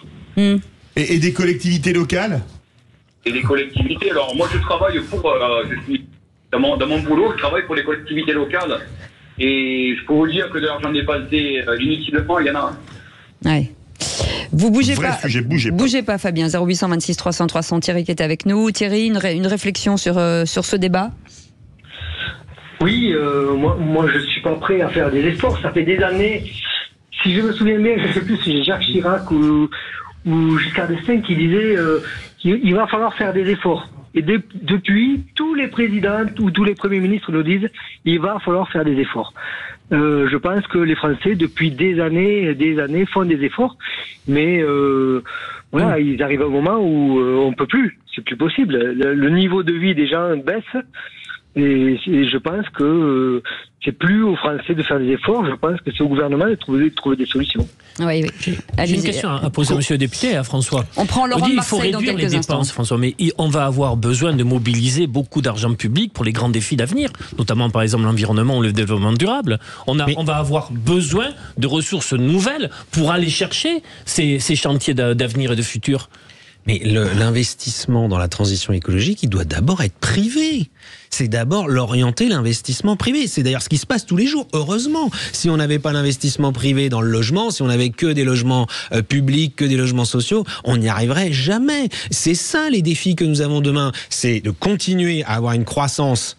Et des collectivités locales? Et des collectivités. Alors moi je travaille pour, je suis dans mon boulot, je travaille pour les collectivités locales et je peux vous dire que de l'argent dépensé inutilement, il y en a. Ouais. Vous bougez Vrai pas. Sujet, bougez pas Fabien. 0826 300 300. Thierry qui est avec nous. Thierry, une réflexion sur ce débat? Oui, moi je suis pas prêt à faire des efforts. Ça fait des années. Si je me souviens bien, je sais plus si c'est Jacques Chirac ou Giscard d'Estaing qui disait qu'il va falloir faire des efforts. Et depuis, tous les présidents ou tous les premiers ministres nous disent il va falloir faire des efforts. Je pense que les Français, depuis des années, font des efforts, mais voilà, ils arrivent à un moment où on peut plus. C'est plus possible. Le niveau de vie des gens baisse. Et je pense que c'est plus aux Français de faire des efforts, je pense que c'est au gouvernement de trouver des solutions. Oui. J'ai une question à poser à monsieur le député, à François. On prend Laurent de Marseille dans quelques instants. Il faut réduire les dépenses, François, mais on va avoir besoin de mobiliser beaucoup d'argent public pour les grands défis d'avenir, notamment par exemple l'environnement ou le développement durable. On va avoir besoin de ressources nouvelles pour aller chercher ces chantiers d'avenir et de futur. Mais l'investissement dans la transition écologique, il doit d'abord être privé. C'est d'abord l'orienter l'investissement privé. C'est d'ailleurs ce qui se passe tous les jours, heureusement. Si on n'avait pas l'investissement privé dans le logement, si on n'avait que des logements publics, que des logements sociaux, on n'y arriverait jamais. C'est ça les défis que nous avons demain. C'est de continuer à avoir une croissance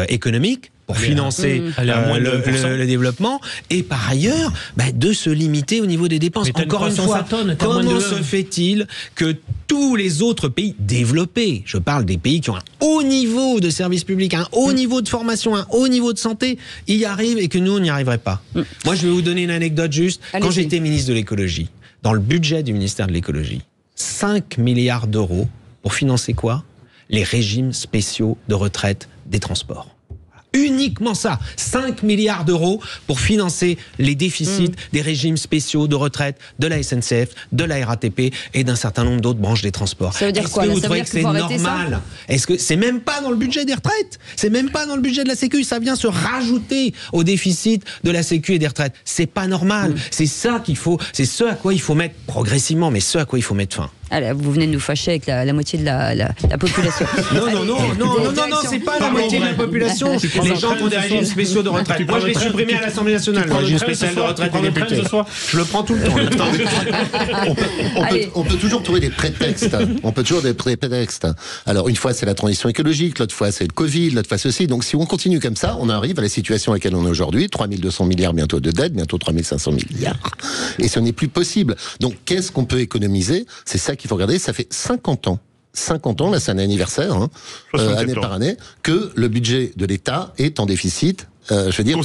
économique pour financer le développement et par ailleurs de se limiter au niveau des dépenses. Encore une fois, comment se fait-il que tous les autres pays développés, je parle des pays qui ont un haut niveau de services publics, un haut niveau de formation, un haut niveau de santé, y arrivent et que nous on n'y arriverait pas? Moi je vais vous donner une anecdote juste. Quand j'étais ministre de l'écologie, dans le budget du ministère de l'écologie, 5 milliards d'euros pour financer quoi? Les régimes spéciaux de retraite des transports. Uniquement ça, 5 milliards d'euros pour financer les déficits des régimes spéciaux de retraite de la SNCF, de la RATP et d'un certain nombre d'autres branches des transports. Ça veut dire quoi? Vous trouvez que c'est normal? Est-ce que c'est même pas dans le budget des retraites? C'est même pas dans le budget de la Sécu? Ça vient se rajouter au déficit de la Sécu et des retraites. C'est pas normal. C'est ça qu'il faut, c'est ce à quoi il faut mettre progressivement, mais ce à quoi il faut mettre fin. Allez, vous venez de nous fâcher avec la moitié de la population. Non, c'est pas la moitié de la population. Les gens ont des régimes spéciaux de retraite. Moi, je l'ai supprimé à l'Assemblée nationale, le régime spécial de retraite des députés. Je le prends tout le temps. On peut toujours trouver des prétextes. Alors, une fois, c'est la transition écologique, l'autre fois, c'est le Covid, l'autre fois, ceci. Donc, si on continue comme ça, on arrive à la situation à laquelle on est aujourd'hui. 3200 milliards bientôt de dette, bientôt 3500 milliards. Et ce n'est plus possible. Donc, qu'est-ce qu'on peut économiser? C'est ça qu'il faut regarder. Ça fait 50 ans, là c'est un anniversaire, année par année, que le budget de l'État est en déficit je veux dire...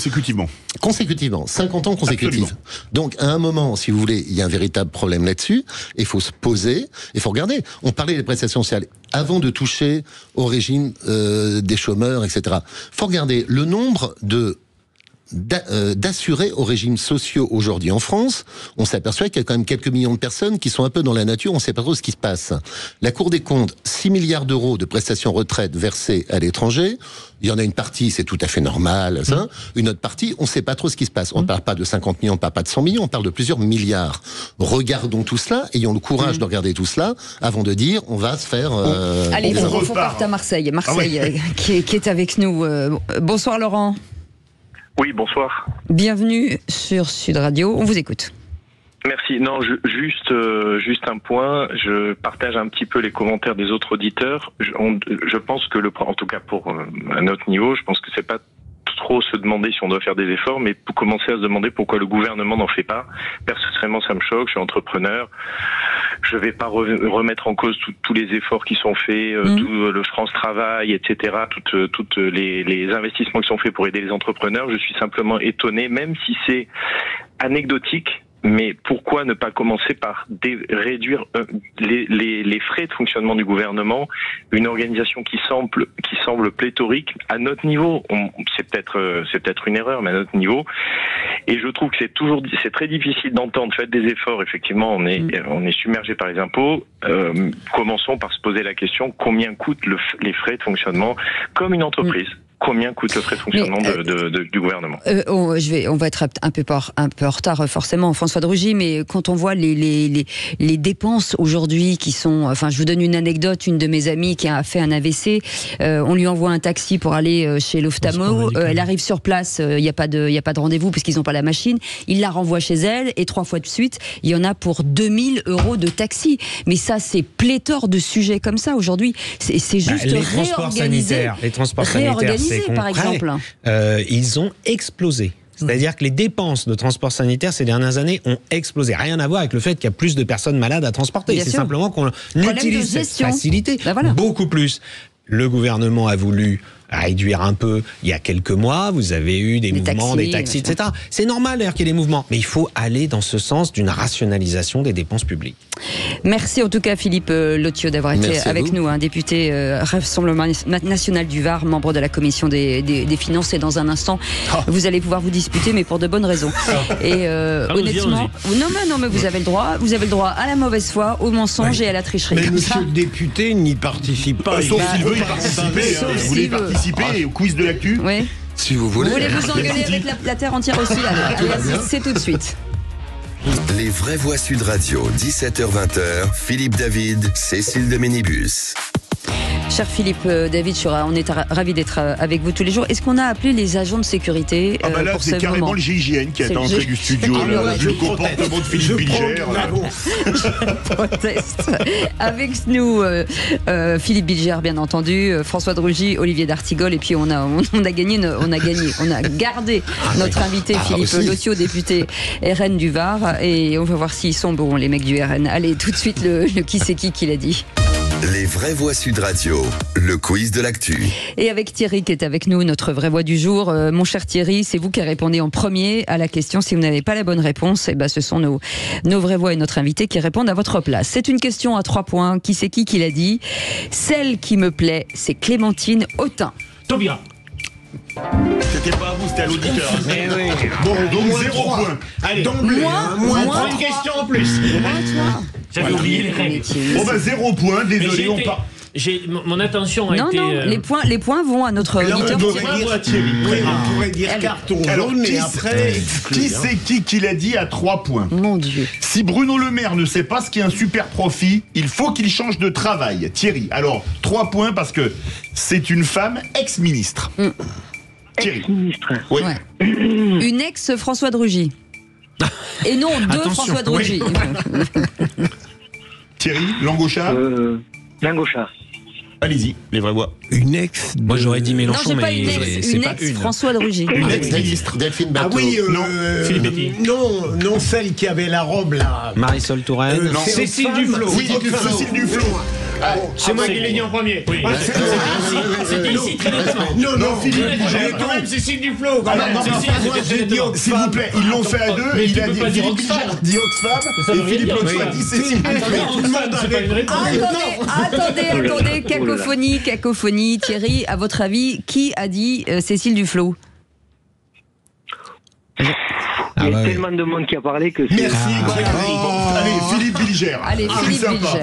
Consécutivement, 50 ans consécutifs. Absolument. Donc, à un moment, si vous voulez, il y a un véritable problème là-dessus, il faut se poser, il faut regarder. On parlait des prestations sociales. Avant de toucher au régime des chômeurs, etc., faut regarder le nombre d'assurés aux régimes sociaux aujourd'hui en France. On s'aperçoit qu'il y a quand même quelques millions de personnes qui sont un peu dans la nature, on ne sait pas trop ce qui se passe. La Cour des comptes, 6 milliards d'euros de prestations retraite versées à l'étranger. Il y en a une partie, c'est tout à fait normal, ça. Une autre partie, on ne sait pas trop ce qui se passe. On ne parle pas de 50 millions, on ne parle pas de 100 millions, on parle de plusieurs milliards. Regardons tout cela, ayons le courage de regarder tout cela, avant de dire, on va se faire... Allez, on repart à Marseille. Qui est avec nous. Bonsoir Laurent. Oui, bonsoir. Bienvenue sur Sud Radio, on vous écoute. Merci. Non, juste un point. Je partage un petit peu les commentaires des autres auditeurs. Je pense que en tout cas pour à notre niveau, je pense que c'est pas trop se demander si on doit faire des efforts, mais pour commencer à se demander pourquoi le gouvernement n'en fait pas. Personnellement, ça me choque. Je suis entrepreneur. Je vais pas remettre en cause tous les efforts qui sont faits, tout le France Travail, etc. Toutes les investissements qui sont faits pour aider les entrepreneurs. Je suis simplement étonné, même si c'est anecdotique. Mais pourquoi ne pas commencer par réduire les frais de fonctionnement du gouvernement, une organisation qui semble pléthorique à notre niveau. C'est peut-être une erreur, mais à notre niveau. Et je trouve que c'est très difficile d'entendre. Faites des efforts. Effectivement, on est submergé par les impôts. Commençons par se poser la question combien coûtent les frais de fonctionnement comme une entreprise. Combien coûte le frais de fonctionnement du gouvernement? On va être un peu en retard forcément, François de Rugy, mais quand on voit les dépenses aujourd'hui qui sont... Enfin, je vous donne une anecdote, une de mes amies qui a fait un AVC, on lui envoie un taxi pour aller chez l'ophtalmo, elle arrive sur place, il n'y a pas de rendez-vous parce qu'ils n'ont pas la machine, il la renvoie chez elle et 3 fois de suite, il y en a pour 2000 € de taxi. Mais ça, c'est pléthore de sujets comme ça aujourd'hui. C'est juste les transports sanitaires, par exemple. Ils ont explosé. C'est-à-dire que les dépenses de transport sanitaire ces dernières années ont explosé. Rien à voir avec le fait qu'il y a plus de personnes malades à transporter. C'est simplement qu'on utilise cette facilité beaucoup plus. Le gouvernement a voulu réduire un peu. Il y a quelques mois, vous avez eu des mouvements, des taxis, etc. C'est normal d'ailleurs qu'il y ait des mouvements, mais il faut aller dans ce sens d'une rationalisation des dépenses publiques. Merci en tout cas Philippe Lotio d'avoir été avec nous, député Rassemblement National du Var, membre de la commission des finances. Et dans un instant, vous allez pouvoir vous disputer, mais pour de bonnes raisons. Et honnêtement, non mais vous avez le droit à la mauvaise foi, au mensonge et à la tricherie. Mais monsieur le député n'y participe pas. Sauf s'il veut y participer. Vous voulez participer au quiz de l'actu? Oui. Si vous voulez. Vous voulez vous engueuler avec la terre entière aussi? Allez, c'est tout de suite. Les vraies voix Sud Radio, 17h-20h, Philippe David, Cécile de Ménibus. Cher Philippe David, on est ravis d'être avec vous tous les jours. Est-ce qu'on a appelé les agents de sécurité là, c'est carrément le GIGN qui est à l'entrée du studio. Le comportement de Philippe Bilger. Je proteste. Avec nous, Philippe Bilger, bien entendu, François de Rugy, Olivier d'Artigol, et puis on a gardé notre invité Philippe Lotio, député RN du Var, et on va voir s'ils sont bons, les mecs du RN. Allez, tout de suite, le qui c'est qui l'a dit. Les vraies voix Sud Radio, le quiz de l'actu. Et avec Thierry qui est avec nous, notre vraie voix du jour. Mon cher Thierry, c'est vous qui répondez en premier à la question. Si vous n'avez pas la bonne réponse, ce sont nos vraies voix et notre invité qui répondent à votre place. C'est une question à 3 points. Qui c'est qui l'a dit? Celle qui me plaît, c'est Clémentine Autain. Taubira. C'était pas à vous, c'était à l'auditeur. Mais oui. Bon, donc 0 point. Allez, moins une question en plus. J'avais oublié les règles. Bon 0 point, désolé, on part. Mon attention a été... Non, les points vont à notre auditeur. On pourrait dire carton jaune, mais après... Qui c'est qui l'a dit à 3 points? Mon Dieu. Si Bruno Le Maire ne sait pas ce qu'est un super profit, il faut qu'il change de travail. Thierry, alors 3 points parce que c'est une femme ex-ministre. Thierry. Ex-ministre. Oui. Ouais. Une ex-François de Rugy. Et non, 2 François de Rugy. Thierry, Langocha. Langocha. Allez-y, les vraies voix. Une ex. Moi j'aurais dit Mélenchon, mais c'est pas une. François de Rugy. Une ex-ministre. Delphine Bateau. Ah oui, non. Philippe Betty. Non, celle qui avait la robe là. Marisol Touraine. Non. Cécile Duflot. Oui, Cécile Duflot. C'est moi qui l'ai dit en premier. Oui. C'était ici très nettement. Non, Philippe, quand même, Cécile Duflo. S'il vous plaît, ils l'ont fait à deux. Mais il a tu dit peux pas dire Philippe Bilger dit Oxfam et Philippe Oxfam a dit Cécile Duflo. Attendez, cacophonie. Thierry, à votre avis, qui a dit Cécile Duflo? Il y a tellement de monde qui a parlé que c'est... Merci. Allez, Philippe Bilger.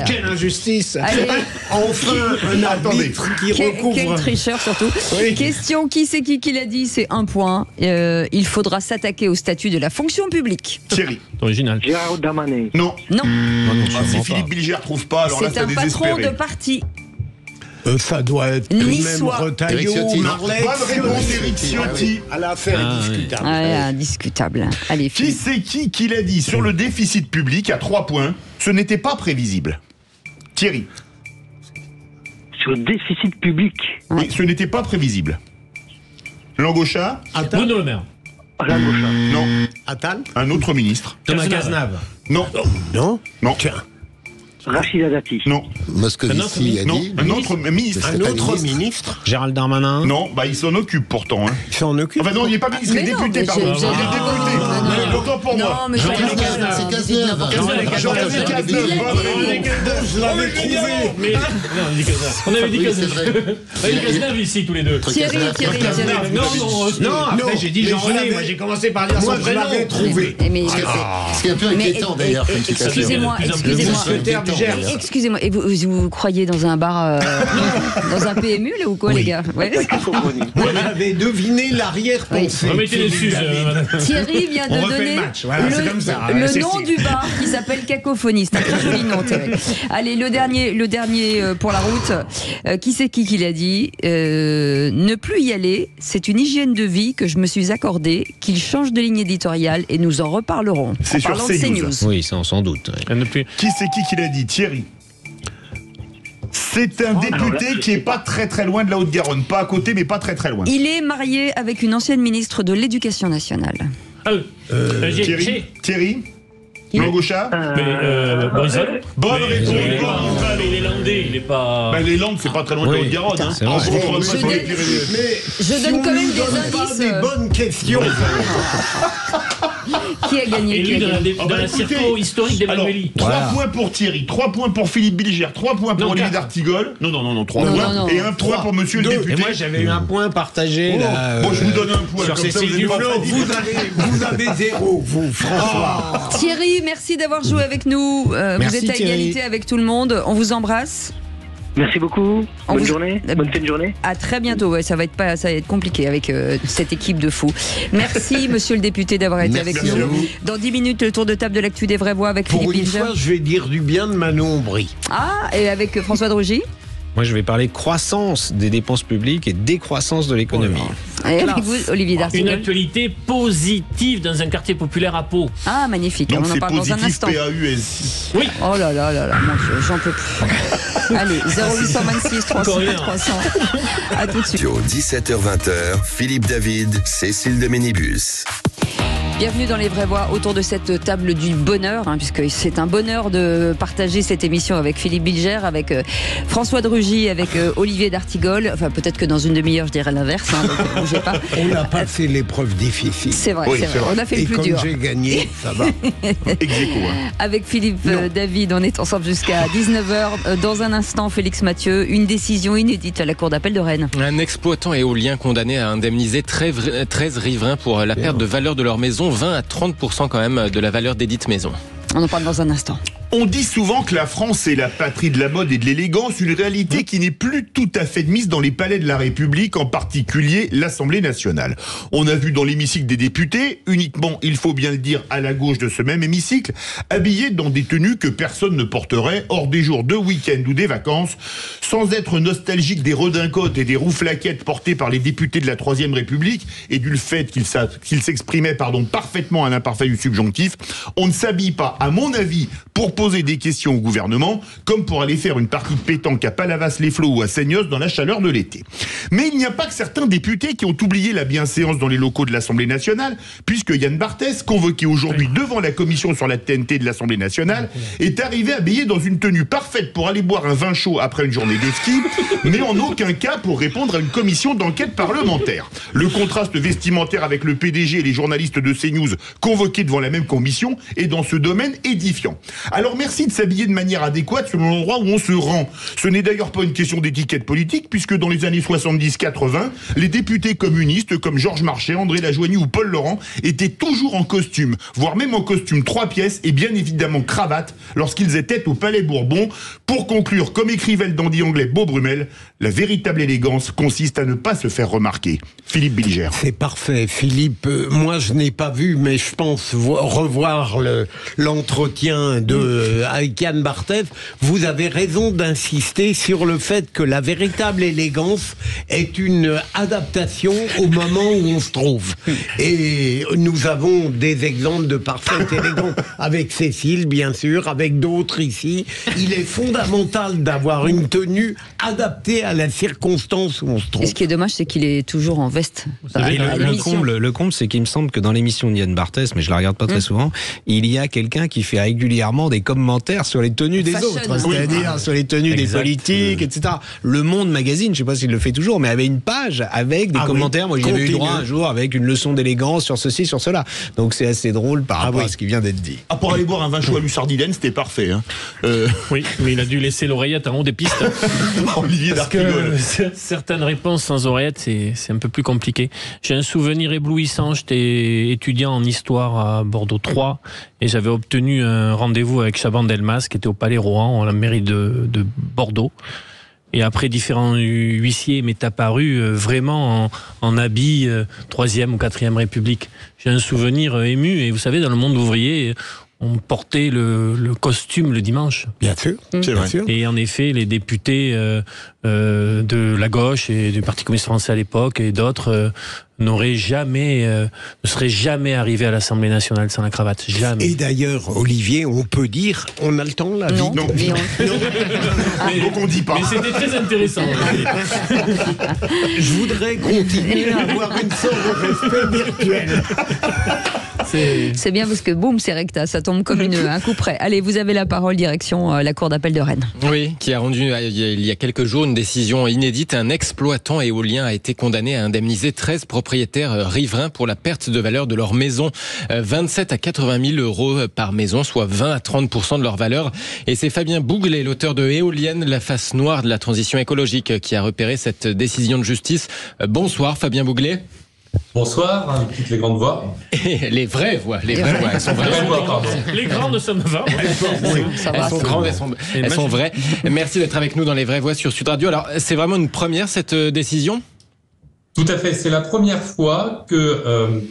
Quelle injustice. Allez. Enfin, un arbitre qui recouvre. Quel tricheur surtout. Oui. Question, qui c'est qui l'a dit? C'est un point. Il faudra s'attaquer au statut de la fonction publique. Thierry. Original. Gérard Darmanin. Non. Non. Si Philippe Bilger trouve pas, alors là, C'est un patron de parti. Ça doit être tout de même Niçois. Retailleau, Marleix. Bonne réponse, Éric Ciotti. À l'affaire indiscutable. Indiscutable. Allez, Qui c'est qui l'a dit sur le déficit public à 3 points? Ce n'était pas prévisible. Thierry. Sur le déficit public. Oui, ce n'était pas prévisible. Langauchat. Bruno Le Maire. Alain Gauchat. Non. Attal. Un autre ministre. Thomas Cazenave. Non. Non. Tiens. Rachida Dati. Non. Moscovici a Non. dit. Un autre ministre. Un autre ministre. Gérald Darmanin. Non, il s'en occupe pourtant. Il s'en occupe. Enfin non, il n'est pas ministre, il est député, pardon. Il est député. Autant pour moi. Non, mais C'est Cazeneuve. Jean-Claude Cazeneuve. Je l'avais trouvé. On avait dit Cazeneuve. On avait dit Cazeneuve ici tous les deux. Thierry. Non, après j'ai dit Jean-René. Moi j'ai commencé par dire son prénom. Je l'avais trouvé. Ce qui est un peu inquiétant d'ailleurs. Excusez-moi. Excusez-moi, et vous croyez dans un bar, dans un PMU là ou quoi, les gars? Ouais. Vous avez deviné l'arrière-pensée. Remettez dessus, madame. Thierry vient de donner le nom du bar qui s'appelle Cacophonie. C'est un très joli nom, Thierry. Allez, le dernier pour la route. Qui c'est qui l'a dit? Ne plus y aller, c'est une hygiène de vie que je me suis accordée, qu'il change de ligne éditoriale et nous en reparlerons. C'est sur CNews. Oui, ça, sans doute. Qui c'est qui l'a dit? Thierry. C'est un député qui est pas très très loin de la Haute-Garonne. Pas à côté, mais pas très très loin. Il est marié avec une ancienne ministre de l'Éducation nationale. Thierry. Langauchat. Bonne réponse. Il est landais, il est pas. Les Landes, c'est pas très loin de la Haute-Garonne. Je donne quand même des indices. Des bonnes questions. Qui a gagné? Élu dans la circo historique d'Emmanueli. 3 points pour Thierry, 3 points pour Philippe Bilger, 3 points pour Olivier d'Artigol. Non, 3 points. Et 1 point pour monsieur le député. Et moi j'avais eu un point partagé là. Bon, je vous donne un point. Sur Cécile Duflo. Vous avez 0, vous, François. Thierry, merci d'avoir joué avec nous. Vous êtes à égalité avec tout le monde. On vous embrasse. Merci beaucoup. Bonne journée. Bonne fin de journée. À très bientôt. Ouais, ça va être compliqué avec cette équipe de fous. Merci, monsieur le député, d'avoir été avec nous. Dans 10 minutes, le tour de table de l'actu des vraies voix avec Philippe Bilger. Pour une fois, je vais dire du bien de Manon Aubry. Et avec François Drugy. Moi, je vais parler croissance des dépenses publiques et décroissance de l'économie. Et avec vous, Olivier D'Artigol. Une actualité positive dans un quartier populaire à Pau. Ah, magnifique. Donc on en parle dans un instant. PAUS. Oui. Oh là là, mon Dieu, j'en peux plus. Allez, 0826 300 300. À tout de suite. 17h-20h, Philippe David, Cécile de Ménibus. Bienvenue dans les vraies voix autour de cette table du bonheur, puisque c'est un bonheur de partager cette émission avec Philippe Bilger, avec François Drugy, avec Olivier d'Artigol. Enfin, peut-être que dans une demi-heure, je dirais l'inverse. Donc, bougez pas. On n'a pas fait l'épreuve difficile. C'est vrai, c'est vrai. On a fait le plus dur. Et comme j'ai gagné, ça va. Avec Philippe David, on est ensemble jusqu'à 19h. Dans un instant, Félix Mathieu, une décision inédite à la Cour d'appel de Rennes. Un exploitant éolien condamné à indemniser 13 riverains pour la perte de valeur de leur maison. 20 à 30% quand même de la valeur des dites maisons. On en parle dans un instant. On dit souvent que la France est la patrie de la mode et de l'élégance, une réalité qui n'est plus tout à fait mise dans les palais de la République, en particulier l'Assemblée nationale. On a vu dans l'hémicycle des députés, uniquement, il faut bien le dire, à la gauche de ce même hémicycle, habillés dans des tenues que personne ne porterait hors des jours de week-end ou des vacances, sans être nostalgique des redingotes et des rouflaquettes portées par les députés de la Troisième République et du fait qu'ils s'exprimaient parfaitement à l'imparfait du subjonctif. On ne s'habille pas, à mon avis, pour poser des questions au gouvernement, comme pour aller faire une partie de pétanque à Palavas-les-Flots ou à Seignos dans la chaleur de l'été. Mais il n'y a pas que certains députés qui ont oublié la bienséance dans les locaux de l'Assemblée nationale, puisque Yann Barthès, convoqué aujourd'hui devant la commission sur la TNT de l'Assemblée nationale, est arrivé habillé dans une tenue parfaite pour aller boire un vin chaud après une journée de ski, mais en aucun cas pour répondre à une commission d'enquête parlementaire. Le contraste vestimentaire avec le PDG et les journalistes de CNews convoqués devant la même commission est dans ce domaine édifiant. Alors merci de s'habiller de manière adéquate selon l'endroit où on se rend. Ce n'est d'ailleurs pas une question d'étiquette politique, puisque dans les années 70-80, les députés communistes comme Georges Marchais, André Lajoigny ou Paul Laurent étaient toujours en costume, voire même en costume 3 pièces et bien évidemment cravate lorsqu'ils étaient au Palais Bourbon. Pour conclure, comme écrivait le dandy anglais Beau Brummel, la véritable élégance consiste à ne pas se faire remarquer. Philippe Bilger. C'est parfait, Philippe. Moi, je n'ai pas vu, mais je pense revoir l'entretien avec Yann Barthès. Vous avez raison d'insister sur le fait que la véritable élégance est une adaptation au moment où on se trouve. Et nous avons des exemples de parfaite élégance avec Cécile, bien sûr, avec d'autres ici. Il est fondamental d'avoir une tenue adaptée à la circonstance où on se trouve. Et ce qui est dommage, c'est qu'il est toujours en veste. Le comble, c'est qu'il me semble que dans l'émission de Yann Barthès, mais je la regarde pas très souvent, il y a quelqu'un qui fait régulièrement des commentaires sur les tenues des autres, c'est-à-dire sur les tenues des politiques, etc. Le Monde Magazine, je sais pas s'il le fait toujours, mais avait une page avec des commentaires. Moi, j'y avais eu droit un jour avec une leçon d'élégance sur ceci, sur cela. Donc c'est assez drôle par rapport à ce qui vient d'être dit. Pour aller boire un vin chaud à Lussardilène, c'était parfait. Hein. Oui, mais il a dû laisser l'oreillette en haut des pistes. Olivier Parce que certaines réponses sans oreillette, c'est un peu plus compliqué. J'ai un souvenir éblouissant. J'étais étudiant en histoire à Bordeaux 3 et j'avais obtenu un rendez-vous avec Chaban Delmas qui était au Palais Rohan, à la mairie de Bordeaux. Et après, différents huissiers m'est apparu vraiment en habit 3e ou 4e République. J'ai un souvenir ému. Et vous savez, dans le monde ouvrier, on portait le costume le dimanche. Bien sûr, c'est vrai. Et en effet, les députés de la gauche et du Parti communiste français à l'époque et d'autres ne seraient jamais arrivés à l'Assemblée nationale sans la cravate. Jamais. Et d'ailleurs, Olivier, on peut dire, on a le temps là. Non. Donc on dit pas. Mais c'était très intéressant. Je voudrais continuer à avoir une sorte de respect virtuel. C'est bien parce que boum, c'est recta, ça tombe comme un coup près. Allez, vous avez la parole, direction la cour d'appel de Rennes. Oui, qui a rendu il y a quelques jours une décision inédite. Un exploitant éolien a été condamné à indemniser 13 propriétaires riverains pour la perte de valeur de leur maison. 27 à 80 000 euros par maison, soit 20 à 30% de leur valeur. Et c'est Fabien Bouglet, l'auteur de Éolienne, la face noire de la transition écologique, qui a repéré cette décision de justice. Bonsoir Fabien Bouglet. Bonsoir, toutes les grandes voix. Et les vraies voix, elles sont vraies. Les grandes, ça me va. Elles sont grandes, elles sont vraies. Merci d'être avec nous dans les vraies voix sur Sud Radio. Alors, c'est vraiment une première, cette décision ? Tout à fait, c'est la première fois que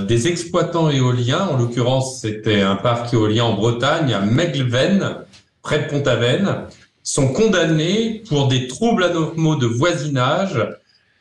des exploitants éoliens, en l'occurrence c'était un parc éolien en Bretagne, à Megleven, près de Pont-Aven, sont condamnés pour des troubles anormaux de voisinage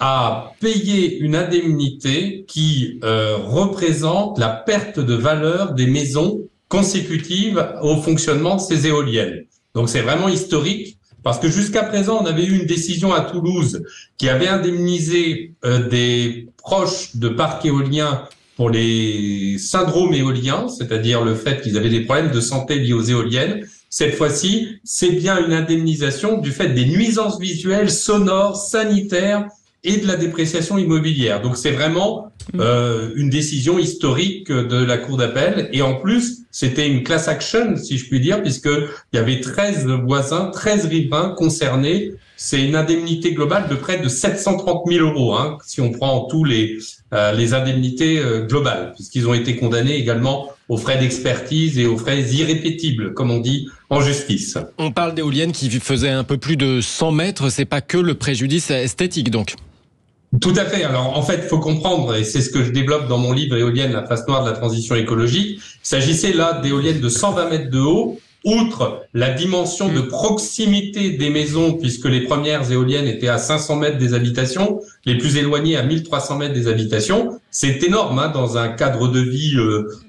à payer une indemnité qui représente la perte de valeur des maisons consécutives au fonctionnement de ces éoliennes. Donc c'est vraiment historique, parce que jusqu'à présent, on avait eu une décision à Toulouse qui avait indemnisé des proches de parcs éoliens pour les syndromes éoliens, c'est-à-dire le fait qu'ils avaient des problèmes de santé liés aux éoliennes. Cette fois-ci, c'est bien une indemnisation du fait des nuisances visuelles, sonores, sanitaires et de la dépréciation immobilière. Donc c'est vraiment une décision historique de la Cour d'appel. Et en plus, c'était une class action, si je puis dire, puisqu'il y avait 13 voisins, 13 riverains concernés. C'est une indemnité globale de près de 730 000 euros, hein, si on prend tous les indemnités globales, puisqu'ils ont été condamnés également aux frais d'expertise et aux frais irrépétibles, comme on dit en justice. On parle d'éoliennes qui faisaient un peu plus de 100 mètres. C'est pas que le préjudice esthétique, donc. Tout à fait. Alors, en fait, il faut comprendre, et c'est ce que je développe dans mon livre Éolienne, la face noire de la transition écologique. Il s'agissait là d'éoliennes de 120 mètres de haut outre la dimension de proximité des maisons, puisque les premières éoliennes étaient à 500 mètres des habitations, les plus éloignées à 1300 mètres des habitations, c'est énorme hein, dans un cadre de vie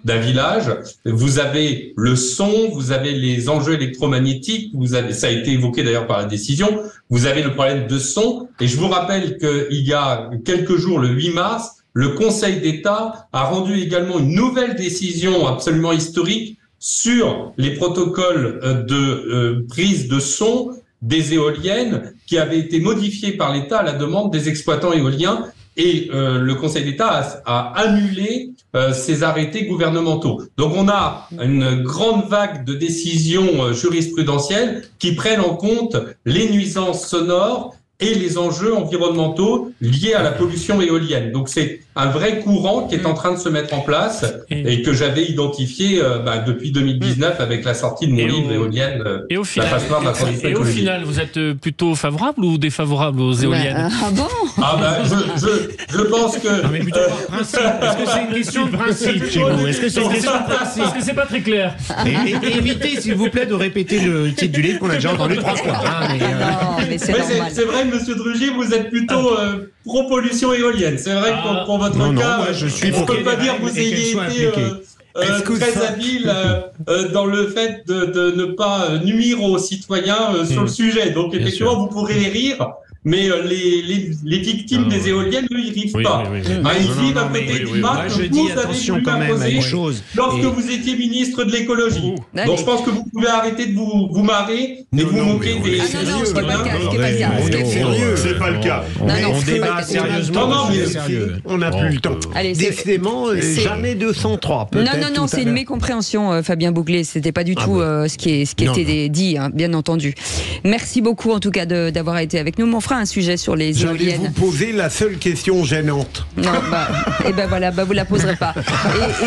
d'un village. Vous avez le son, vous avez les enjeux électromagnétiques, vous avez, ça a été évoqué d'ailleurs par la décision, vous avez le problème de son, et je vous rappelle qu'il y a quelques jours, le 8 mars, le Conseil d'État a rendu également une nouvelle décision absolument historique sur les protocoles de prise de son des éoliennes qui avaient été modifiés par l'État à la demande des exploitants éoliens, et le Conseil d'État a annulé ces arrêtés gouvernementaux. Donc on a une grande vague de décisions jurisprudentielles qui prennent en compte les nuisances sonores et les enjeux environnementaux liés à la pollution éolienne. Donc c'est un vrai courant qui est en train de se mettre en place et que j'avais identifié depuis 2019 avec la sortie de mon livre Éolienne, et au final, la passoire de la transition écologique. Et au final, vous êtes plutôt favorable ou défavorable aux éoliennes? Ah bon? Je pense que... Non, mais plutôt par principe. Est-ce que c'est une question de principe chez vous? Est-ce que c'est une question de principe? Parce que c'est pas très clair. Et évitez, s'il vous plaît, de répéter le titre du livre qu'on a déjà entendu 3 fois. Non, mais c'est normal. C'est vrai, monsieur Drugy, vous êtes plutôt pro-pollution éolienne. C'est vrai que pour votre cas, moi, je suis on ne peut pas dire que vous ayez été très habile dans le fait de ne pas nuire aux citoyens sur le sujet. Donc effectivement, vous pourrez les rire. Mais les victimes des éoliennes, eux, ils vivent pas. Ils vivent à côté d'une marque que vous avez voulu imposer lorsque vous étiez ministre de l'écologie. Donc je pense que vous pouvez arrêter de vous marrer et vous moquer des... Non, ce n'est pas le cas. C'est pas le cas. On débat sérieusement. On n'a plus le temps. Décidément, jamais 203. Non, c'est une mécompréhension, Fabien Bouclé. C'était pas du tout ce qui était dit, bien entendu. Merci beaucoup, en tout cas, d'avoir été avec nous. On fera un sujet sur les éoliennes. J'allais vous poser la seule question gênante. Non, vous la poserez pas.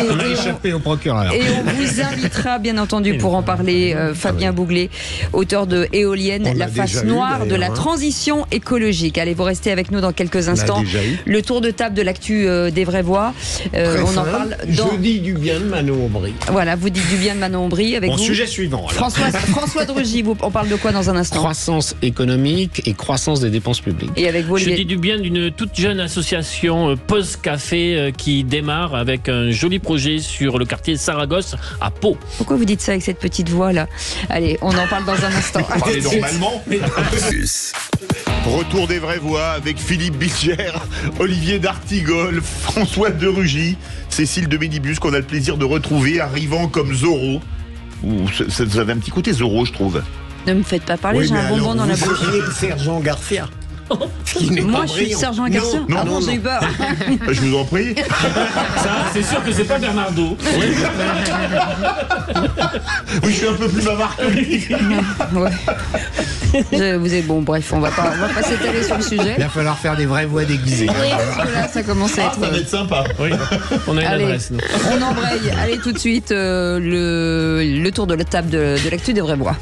On a échappé au procureur. Et on vous invitera, bien entendu, pour en parler, Fabien Bouclé, auteur de Éolienne, la face noire de la transition écologique. Allez, vous restez avec nous dans quelques instants. Le tour de table de l'actu des vraies voix. On en parle dans... Je dis du bien de Manon Aubry. Voilà, vous dites du bien de Manon Aubry avec vous. Sujet suivant. François Drugy, on parle de quoi dans un instant? Croissance économique et croissance des dépenses publiques. Et avec vous, je dis du bien d'une toute jeune association Pause Café qui démarre avec un joli projet sur le quartier Saragosse à Pau. Pourquoi vous dites ça avec cette petite voix là? Allez, on en parle dans un instant. Parlez normalement. Retour des vraies voix avec Philippe Bilger, Olivier d'Artigol, François de Rugy, Cécile de Ménibus qu'on a le plaisir de retrouver arrivant comme Zorro. Ça avait un petit côté Zorro, je trouve. Ne me faites pas parler, j'ai un bonbon dans la bouche. Le sergent Garcia. Moi, je suis sergent Garcia. Non, j'ai eu peur. Je vous en prie. Ça, c'est sûr que c'est pas Bernardo. Oui, je suis un peu plus bavard que lui. Vous êtes bon, bref, on va pas s'étaler sur le sujet. Il va falloir faire des vraies voix déguisées. Oui, parce que là, ça commence à être... ça va être sympa. Oui, on a une adresse. On embraye. Allez, tout de suite, le tour de la table de l'actu des vraies voix.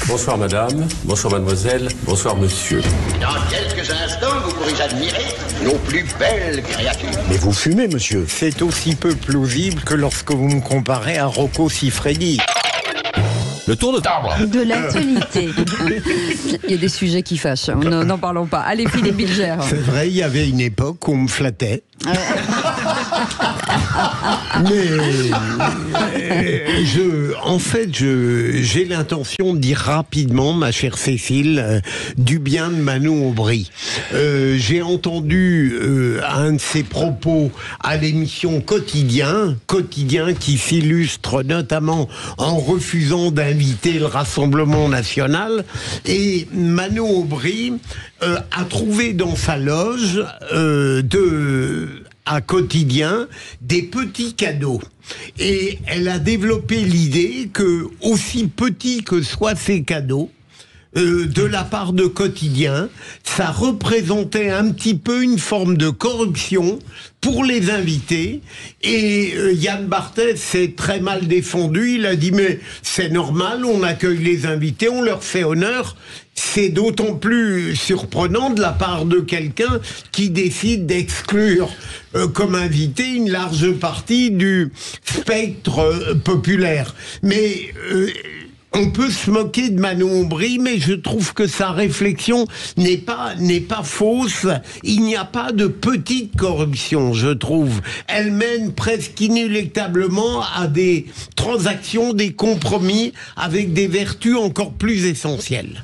Bonsoir madame, bonsoir mademoiselle, bonsoir monsieur. Dans quelques instants, vous pourrez admirer nos plus belles créatures. Mais vous fumez, monsieur. C'est aussi peu plausible que lorsque vous me comparez à Rocco Siffredi. Le tour de table. De l'actualité. Il y a des sujets qui fâchent. N'en parlons pas. Allez, Philippe Bilger. C'est vrai, il y avait une époque où on me flattait. J'ai l'intention de dire rapidement, ma chère Cécile, du bien de Manon Aubry. J'ai entendu un de ses propos à l'émission Quotidien qui s'illustre notamment en refusant d'inviter le Rassemblement national. Et Manon Aubry a trouvé dans sa loge à Quotidien des petits cadeaux. Et elle a développé l'idée que, aussi petits que soient ces cadeaux, de la part de Quotidien, ça représentait un petit peu une forme de corruption pour les invités. Et Yann Barthès s'est très mal défendu. Il a dit mais c'est normal, on accueille les invités, on leur fait honneur. C'est d'autant plus surprenant de la part de quelqu'un qui décide d'exclure comme invité une large partie du spectre populaire. Mais on peut se moquer de Manon Aubry, mais je trouve que sa réflexion n'est pas fausse. Il n'y a pas de petite corruption, je trouve. Elle mène presque inéluctablement à des transactions, des compromis avec des vertus encore plus essentielles.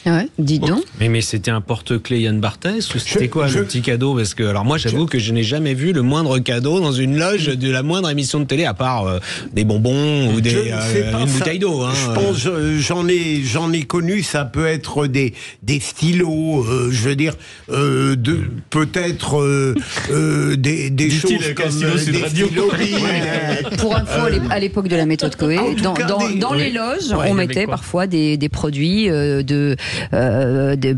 Ouais, dis donc. Mais c'était un porte-clés Yann Barthès ou c'était quoi le petit cadeau? Parce que alors moi j'avoue que je n'ai jamais vu le moindre cadeau dans une loge de la moindre émission de télé à part des bonbons ou une bouteille d'eau. Hein. Je pense j'en ai connu. Ça peut être des stylos. Je veux dire peut-être des choses comme des stylos. Pour info, à l'époque de la méthode Coé, dans les loges, on mettait parfois des produits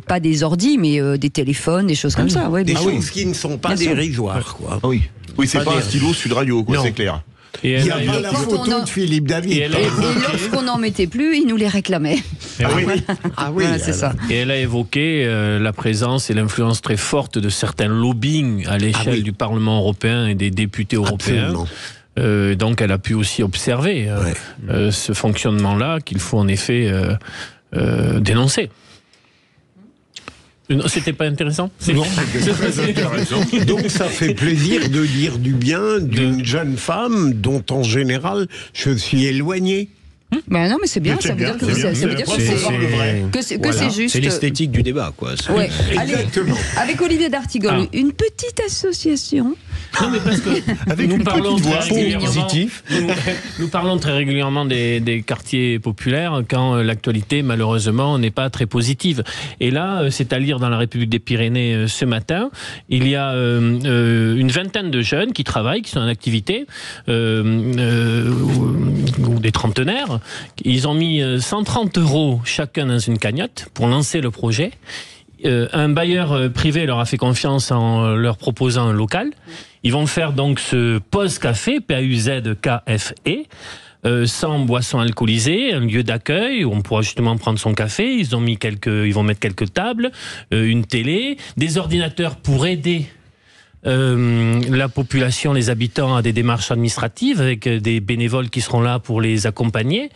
pas des ordis, mais des téléphones, des choses comme ça. Ouais, des choses qui ne sont pas dérisoires, quoi. Oui, c'est pas un stylo Sud Radio, quoi, c'est clair. Et il n'y a pas la photo de Philippe David. Et lorsqu'on n'en mettait plus, il nous les réclamait. Voilà, c'est ça. Et elle a évoqué la présence et l'influence très forte de certains lobbying à l'échelle du Parlement européen et des députés européens. Donc elle a pu aussi observer ce fonctionnement-là qu'il faut en effet dénoncer. C'était pas intéressant? Non, c'était très intéressant. Donc ça fait plaisir de dire du bien d'une jeune femme dont en général je suis éloigné. Ben non, mais c'est bien, ça veut dire que c'est juste. C'est l'esthétique du débat, quoi. Ouais. Allez, avec Olivier d'Artigol, une petite association. Non, mais parce que nous parlons très régulièrement des quartiers populaires quand l'actualité, malheureusement, n'est pas très positive. Et là, c'est à lire dans la République des Pyrénées ce matin, il y a une vingtaine de jeunes qui travaillent, qui sont en activité, ou des trentenaires. Ils ont mis 130 € chacun dans une cagnotte pour lancer le projet. Un bailleur privé leur a fait confiance en leur proposant un local. Ils vont faire donc ce Pause Café, PAUZKFE, sans boissons alcoolisées, un lieu d'accueil où on pourra justement prendre son café. Ils vont mettre quelques tables, une télé, des ordinateurs pour aider la population, les habitants à des démarches administratives avec des bénévoles qui seront là pour les accompagner.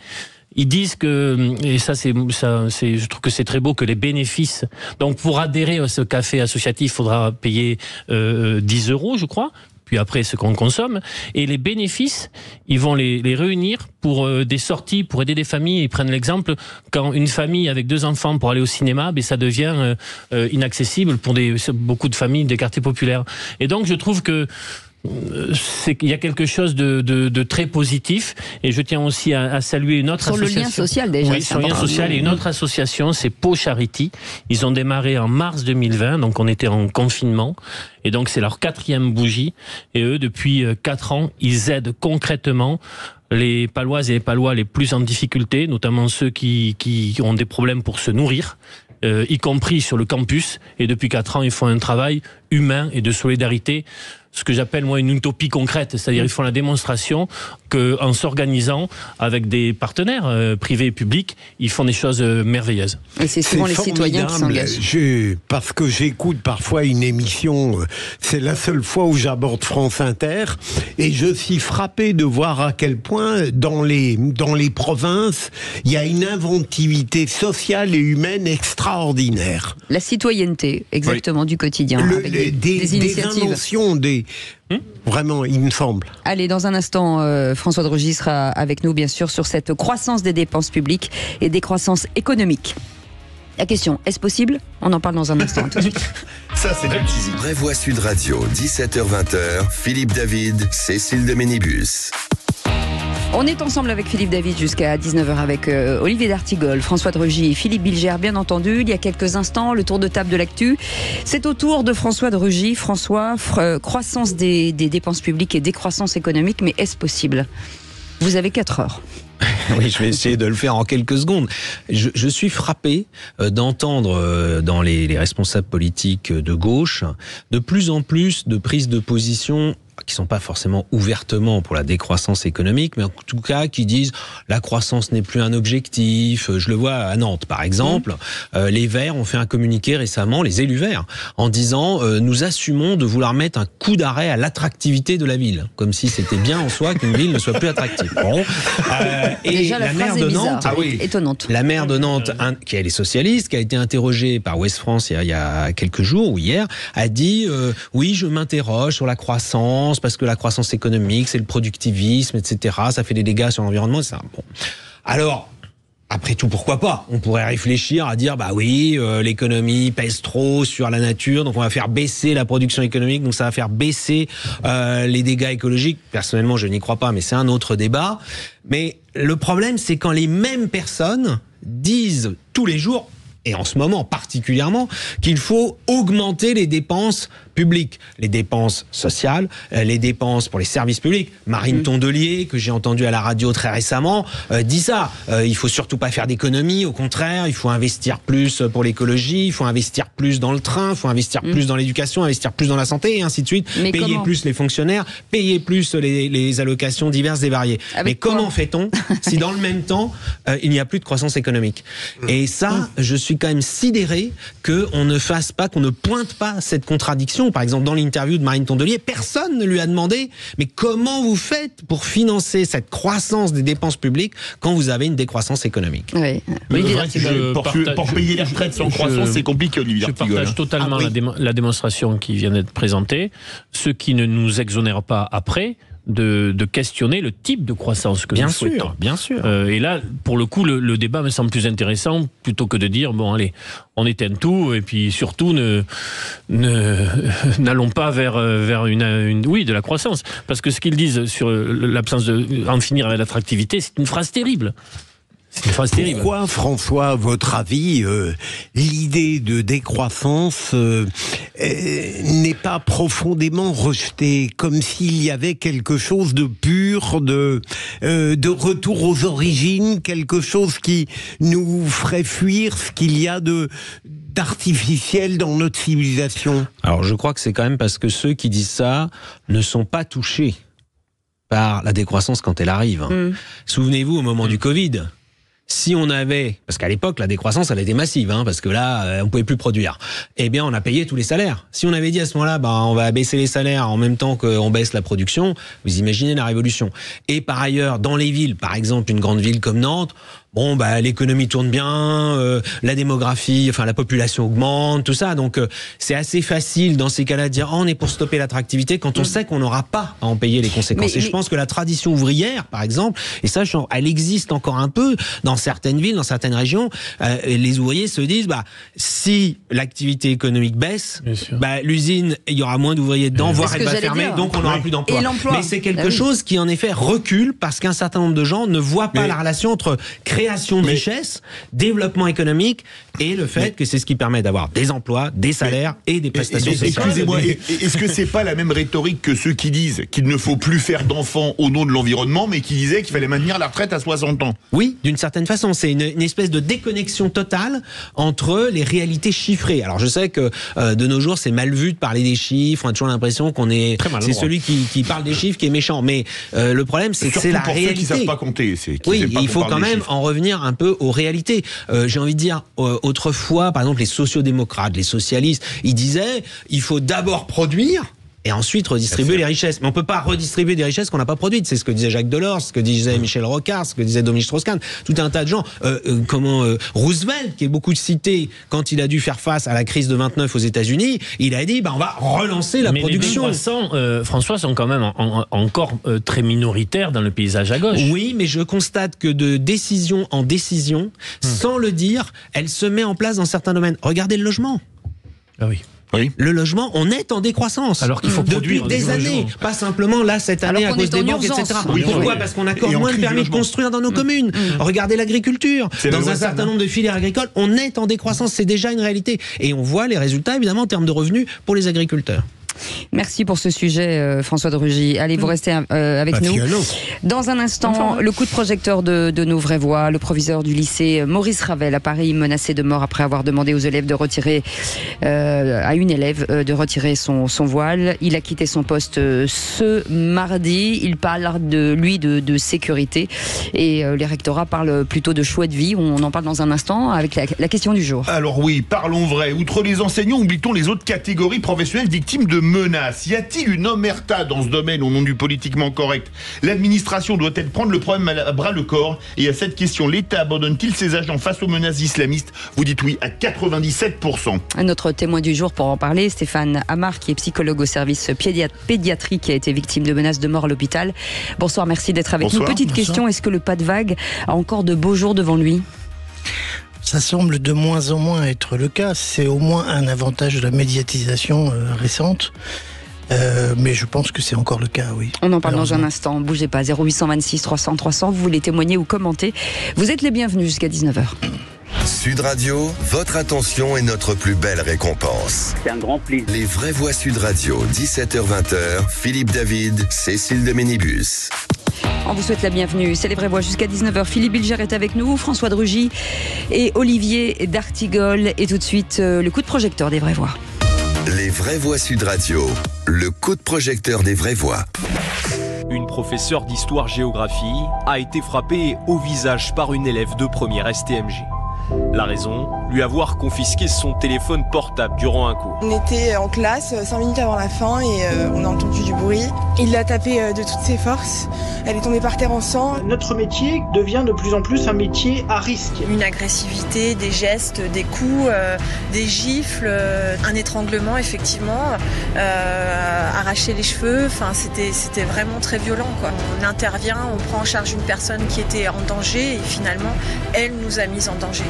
Ils disent que, et je trouve que c'est très beau, que les bénéfices, donc pour adhérer à ce café associatif, il faudra payer 10 €, je crois, puis après ce qu'on consomme, et les bénéfices, ils vont les réunir pour des sorties, pour aider des familles. Ils prennent l'exemple, quand une famille avec 2 enfants pour aller au cinéma, ça devient inaccessible pour beaucoup de familles des quartiers populaires. Et donc je trouve que il y a quelque chose de très positif, et je tiens aussi à saluer une autre association. Sur le lien social déjà. Oui, sur le lien social, et une autre association, c'est Pau Charity. Ils ont démarré en mars 2020, donc on était en confinement, et donc c'est leur 4e bougie, et eux depuis 4 ans, ils aident concrètement les Paloises et les Palois les plus en difficulté, notamment ceux qui ont des problèmes pour se nourrir, y compris sur le campus, et depuis 4 ans, ils font un travail humain et de solidarité, ce que j'appelle moi une utopie concrète, c'est-à-dire ils font la démonstration qu'en s'organisant avec des partenaires privés et publics, ils font des choses merveilleuses. Et c'est souvent les citoyens qui s'engagent. Parce que j'écoute parfois une émission, c'est la seule fois où j'aborde France Inter, et je suis frappé de voir à quel point dans les provinces, il y a une inventivité sociale et humaine extraordinaire. La citoyenneté, exactement, du quotidien. Avec des initiatives. Inventions, vraiment, il me semble. Allez, dans un instant, François de Rugy sera avec nous, bien sûr, sur cette croissance des dépenses publiques et des croissances économiques. La question, est-ce possible? On en parle dans un instant. Tout de suite. Ça, c'est Vraie Voix Sud Radio, 17h-20h, Philippe David, Cécile de Ménibus. On est ensemble avec Philippe David jusqu'à 19h avec Olivier d'Artigol, François de Rugy et Philippe Bilger, bien entendu. Il y a quelques instants, le tour de table de l'actu. C'est au tour de François de Rugy. François, croissance des dépenses publiques et décroissance économique, mais est-ce possible? Vous avez 4 heures. Oui, je vais essayer de le faire en quelques secondes. Je suis frappé d'entendre dans les responsables politiques de gauche de plus en plus de prises de position qui sont pas forcément ouvertement pour la décroissance économique, mais en tout cas qui disent la croissance n'est plus un objectif. Je le vois à Nantes, par exemple. Les Verts ont fait un communiqué récemment, les élus Verts, en disant nous assumons de vouloir mettre un coup d'arrêt à l'attractivité de la ville, comme si c'était bien en soi qu'une ville ne soit plus attractive. Bon. Et déjà, la maire de Nantes, étonnante. La maire de Nantes, qui est socialiste, qui a été interrogée par Ouest France il y a quelques jours ou hier, a dit oui, je m'interroge sur la croissance, parce que la croissance économique, c'est le productivisme, etc. Ça fait des dégâts sur l'environnement, etc. Bon. Alors, après tout, pourquoi pas? On pourrait réfléchir à dire, bah oui, l'économie pèse trop sur la nature, donc on va faire baisser la production économique, donc ça va faire baisser les dégâts écologiques. Personnellement, je n'y crois pas, mais c'est un autre débat. Mais le problème, c'est quand les mêmes personnes disent tous les jours, et en ce moment particulièrement, qu'il faut augmenter les dépenses publiques, les dépenses sociales, les dépenses pour les services publics. Marine Tondelier, que j'ai entendu à la radio très récemment, dit ça. Il faut surtout pas faire d'économies, au contraire, il faut investir plus pour l'écologie, il faut investir plus dans le train, il faut investir plus dans l'éducation, investir plus dans la santé, et ainsi de suite. Mais payer plus les fonctionnaires, payer plus les allocations diverses et variées. Mais comment fait-on si dans le même temps, il n'y a plus de croissance économique? Et ça, je suis quand même sidéré qu'on ne fasse pas, qu'on ne pointe pas cette contradiction. Par exemple, dans l'interview de Marine Tondelier, personne ne lui a demandé mais comment vous faites pour financer cette croissance des dépenses publiques quand vous avez une décroissance économique? Oui. Pour payer les retraites sans croissance, c'est compliqué, Olivier. Je partage totalement la démonstration qui vient d'être présentée, ce qui ne nous exonère pas après de questionner le type de croissance que nous souhaitons. Bien sûr. Et là, pour le coup, le débat me semble plus intéressant plutôt que de dire, bon, allez, on éteint tout et puis surtout, n'allons pas vers de la croissance. Parce que ce qu'ils disent sur l'absence en finir avec l'attractivité, c'est une phrase terrible. Pourquoi, François, à votre avis, l'idée de décroissance n'est pas profondément rejetée, comme s'il y avait quelque chose de pur, de retour aux origines, quelque chose qui nous ferait fuir ce qu'il y a d'artificiel dans notre civilisation? Alors je crois que c'est quand même parce que ceux qui disent ça ne sont pas touchés par la décroissance quand elle arrive. Souvenez-vous au moment du Covid. Si on avait, parce qu'à l'époque la décroissance elle était massive, parce que là on pouvait plus produire. Eh bien on a payé tous les salaires. Si on avait dit à ce moment-là, on va baisser les salaires en même temps qu'on baisse la production, vous imaginez la révolution. Et par ailleurs, dans les villes, par exemple une grande ville comme Nantes, l'économie tourne bien, la démographie, la population augmente, tout ça. Donc, c'est assez facile dans ces cas-là de dire on est pour stopper l'attractivité quand on sait qu'on n'aura pas à en payer les conséquences. Et je pense que la tradition ouvrière, par exemple, et ça, elle existe encore un peu dans certaines villes, dans certaines régions. Les ouvriers se disent si l'activité économique baisse, l'usine, il y aura moins d'ouvriers dedans, voire elle va fermer, donc on n'aura plus d'emploi. Mais c'est quelque chose qui en effet recule parce qu'un certain nombre de gens ne voient pas la relation entre création de richesse, développement économique et le fait que c'est ce qui permet d'avoir des emplois, des salaires et des prestations sociales. Excusez-moi, est-ce que c'est pas la même rhétorique que ceux qui disent qu'il ne faut plus faire d'enfants au nom de l'environnement, mais qui disaient qu'il fallait maintenir la retraite à 60 ans? Oui, d'une certaine façon. C'est une espèce de déconnexion totale entre les réalités chiffrées. Alors je sais que de nos jours c'est mal vu de parler des chiffres, on a toujours l'impression qu'on est... C'est celui qui parle des chiffres qui est méchant. Mais le problème c'est que c'est la réalité. Ceux qui savent pas compter. Il faut quand même en revenir un peu aux réalités. J'ai envie de dire, autrefois, par exemple, les sociodémocrates, les socialistes, ils disaient, il faut d'abord produire et ensuite redistribuer les richesses. Mais on ne peut pas redistribuer des richesses qu'on n'a pas produites. C'est ce que disait Jacques Delors, ce que disait Michel Rocard, ce que disait Dominique Strauss-Kahn, tout un tas de gens. Roosevelt, qui est beaucoup cité, quand il a dû faire face à la crise de 29 aux États-Unis, il a dit on va relancer la production. Les décroissants, François, sont quand même encore très minoritaires dans le paysage à gauche. Oui, mais je constate que de décision en décision, sans le dire, elle se met en place dans certains domaines. Regardez le logement. Ah oui. Oui. Le logement, on est en décroissance. Alors qu'il faut produire depuis des années. Pas simplement là, cette année, à cause des banques, etc. Pourquoi ? Parce qu'on accorde moins de permis de construire dans nos communes. Regardez l'agriculture. Dans un certain nombre de filières agricoles, on est en décroissance. C'est déjà une réalité. Et on voit les résultats, évidemment, en termes de revenus pour les agriculteurs. Merci pour ce sujet, François de Rugy. Allez, vous restez avec nous. Dans un instant, le coup de projecteur de nos vraies voix. Le proviseur du lycée Maurice Ravel à Paris, menacé de mort après avoir demandé aux élèves de retirer, à une élève de retirer son voile. Il a quitté son poste ce mardi. Il parle de sécurité. Et les rectorats parlent plutôt de choix de vie. On en parle dans un instant avec la question du jour. Alors oui, parlons vrai. Outre les enseignants, oublions les autres catégories professionnelles victimes de menaces. Y a-t-il une omerta dans ce domaine au nom du politiquement correct? L'administration doit-elle prendre le problème à bras le corps? Et à cette question, l'État abandonne-t-il ses agents face aux menaces islamistes? Vous dites oui à 97%. Notre témoin du jour pour en parler, Stéphane Amar, qui est psychologue au service pédiatrie, qui a été victime de menaces de mort à l'hôpital. Bonsoir, merci d'être avec nous. Petite question, est-ce que le pas de vague a encore de beaux jours devant lui? Ça semble de moins en moins être le cas. C'est au moins un avantage de la médiatisation récente. Mais je pense que c'est encore le cas, oui. On en parle dans un instant. Bougez pas. 0826 300 300. Vous voulez témoigner ou commenter? Vous êtes les bienvenus jusqu'à 19h. Sud Radio, votre attention est notre plus belle récompense. C'est un grand plaisir. Les vraies voix Sud Radio, 17h-20h. Philippe David, Cécile de Ménibus. On vous souhaite la bienvenue. C'est les vraies voix jusqu'à 19h. Philippe Bilger est avec nous, François de Rugy et Olivier d'Artigol. Et tout de suite, le coup de projecteur des vraies voix. Les vraies voix Sud Radio, le coup de projecteur des vraies voix. Une professeure d'histoire-géographie a été frappée au visage par une élève de première STMG. La raison, lui avoir confisqué son téléphone portable durant un cours. On était en classe 5 minutes avant la fin et on a entendu du bruit. Il l'a tapée de toutes ses forces. Elle est tombée par terre en sang. Notre métier devient de plus en plus un métier à risque. Une agressivité, des gestes, des coups, des gifles, un étranglement effectivement, arracher les cheveux. Enfin, c'était vraiment très violent, quoi. On intervient, on prend en charge une personne qui était en danger et finalement, elle nous a mis en danger.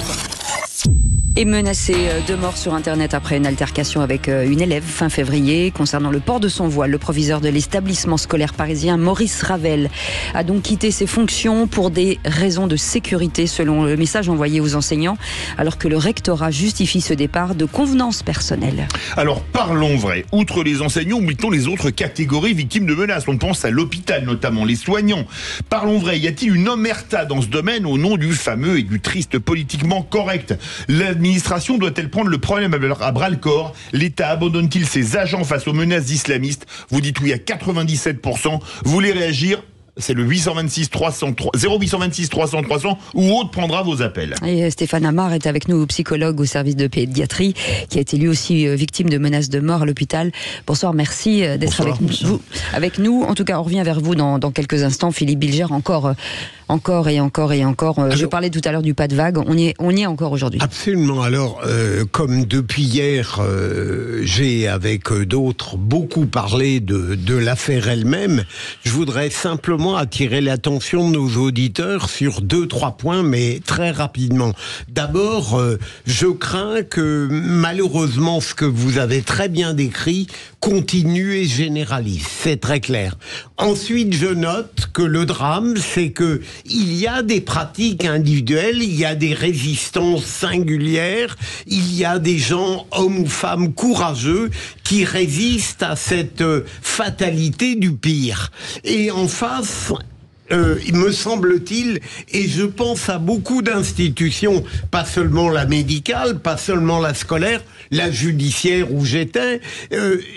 Et menacé de mort sur Internet après une altercation avec une élève fin février concernant le port de son voile. Le proviseur de l'établissement scolaire parisien Maurice Ravel a donc quitté ses fonctions pour des raisons de sécurité selon le message envoyé aux enseignants, alors que le rectorat justifie ce départ de convenance personnelle. Alors parlons vrai. Outre les enseignants, oublions les autres catégories victimes de menaces. On pense à l'hôpital notamment, les soignants. Parlons vrai, y a-t-il une omerta dans ce domaine au nom du fameux et du triste politiquement correct? L'administration doit-elle prendre le problème à bras le corps? L'État abandonne-t-il ses agents face aux menaces islamistes? Vous dites oui à 97%. Vous voulez réagir? C'est le 0826 300 300 ou autre prendra vos appels. Et Stéphane Amar est avec nous, psychologue au service de pédiatrie, qui a été lui aussi victime de menaces de mort à l'hôpital. Bonsoir, merci d'être avec nous. En tout cas, on revient vers vous dans quelques instants. Philippe Bilger, encore. Je parlais tout à l'heure du pas de vague. On y est encore aujourd'hui. Absolument. Alors, comme depuis hier, j'ai avec d'autres beaucoup parlé de l'affaire elle-même, je voudrais simplement attirer l'attention de nos auditeurs sur 2-3 points, mais très rapidement. D'abord, je crains que malheureusement ce que vous avez très bien décrit continue et généralise. C'est très clair. Ensuite, je note que le drame, c'est que il y a des pratiques individuelles, il y a des résistances singulières, il y a des gens, hommes ou femmes courageux, qui résistent à cette fatalité du pire. Et en face, il me semble-t-il, et je pense à beaucoup d'institutions, pas seulement la médicale, pas seulement la scolaire, la judiciaire où j'étais,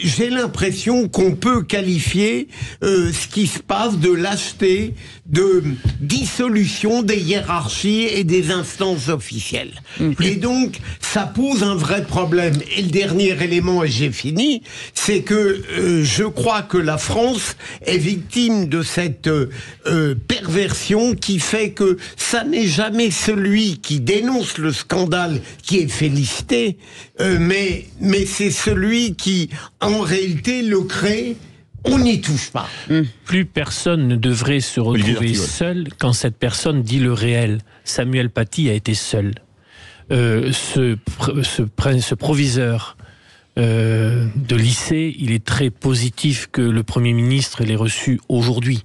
j'ai l'impression qu'on peut qualifier ce qui se passe de lâcheté, de dissolution des hiérarchies et des instances officielles. Et donc, ça pose un vrai problème. Et le dernier élément, et j'ai fini, c'est que je crois que la France est victime de cette perversion qui fait que ça n'est jamais celui qui dénonce le scandale qui est félicité, mais c'est celui qui, en réalité, le crée. On n'y touche pas. Plus personne ne devrait se retrouver seul quand cette personne dit le réel. Samuel Paty a été seul. Ce proviseur de lycée, il est très positif que le Premier ministre l'ait reçu aujourd'hui,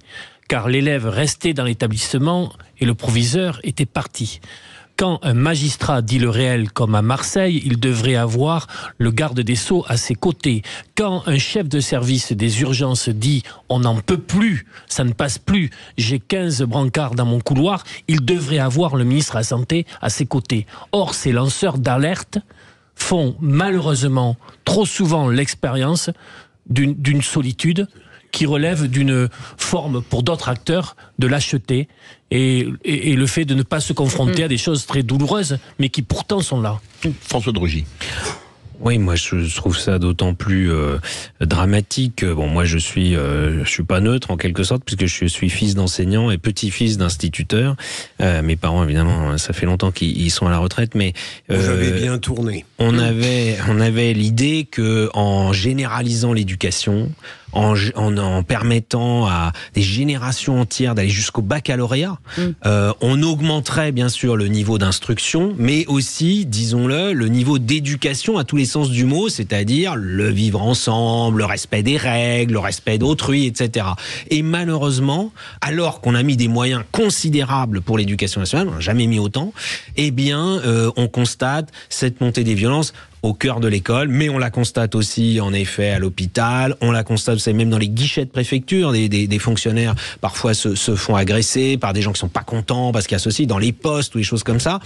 car l'élève restait dans l'établissement et le proviseur était parti. Quand un magistrat dit le réel comme à Marseille, il devrait avoir le garde des Sceaux à ses côtés. Quand un chef de service des urgences dit « on n'en peut plus, ça ne passe plus, j'ai 15 brancards dans mon couloir », il devrait avoir le ministre de la Santé à ses côtés. Or, ces lanceurs d'alerte font malheureusement trop souvent l'expérience d'une solitude qui relève d'une forme, pour d'autres acteurs, de lâcheté et le fait de ne pas se confronter à des choses très douloureuses, mais qui pourtant sont là. François de Rugy. Oui, moi je trouve ça d'autant plus dramatique. Bon, moi je suis pas neutre en quelque sorte puisque je suis fils d'enseignant et petit-fils d'instituteur. Mes parents évidemment, ça fait longtemps qu'ils sont à la retraite, mais vous avez bien tourné. On avait l'idée que en généralisant l'éducation, en permettant à des générations entières d'aller jusqu'au baccalauréat, on augmenterait bien sûr le niveau d'instruction, mais aussi, disons-le, le niveau d'éducation à tous les sens du mot, c'est-à-dire le vivre ensemble, le respect des règles, le respect d'autrui, etc. Et malheureusement, alors qu'on a mis des moyens considérables pour l'éducation nationale, on n'a jamais mis autant, eh bien, on constate cette montée des violences au cœur de l'école, mais on la constate aussi en effet à l'hôpital, on la constate même dans les guichets de préfecture, des fonctionnaires parfois se font agresser par des gens qui sont pas contents parce qu'il y a ceci, dans les postes ou des choses comme ça.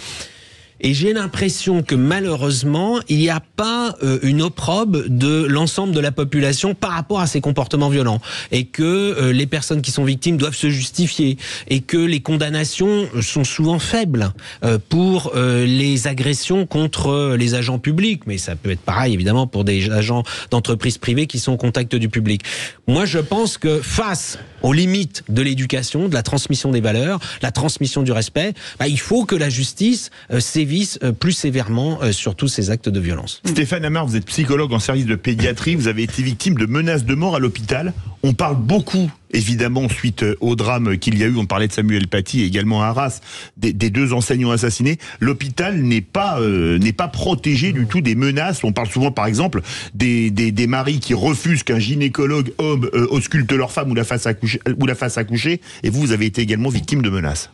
Et j'ai l'impression que malheureusement, il n'y a pas une opprobre de l'ensemble de la population par rapport à ces comportements violents. Et que les personnes qui sont victimes doivent se justifier. Et que les condamnations sont souvent faibles pour les agressions contre les agents publics. Mais ça peut être pareil, évidemment, pour des agents d'entreprises privées qui sont au contact du public. Moi, je pense que face aux limites de l'éducation, de la transmission des valeurs, la transmission du respect, il faut que la justice sévisse plus sévèrement sur tous ces actes de violence. Stéphane Amar, vous êtes psychologue en service de pédiatrie, vous avez été victime de menaces de mort à l'hôpital. On parle beaucoup, évidemment, suite au drame qu'il y a eu, on parlait de Samuel Paty et également à Arras, des deux enseignants assassinés. L'hôpital n'est pas protégé du tout des menaces. On parle souvent, par exemple, des maris qui refusent qu'un gynécologue homme ausculte leur femme ou la fasse accoucher. Et vous avez été également victime de menaces.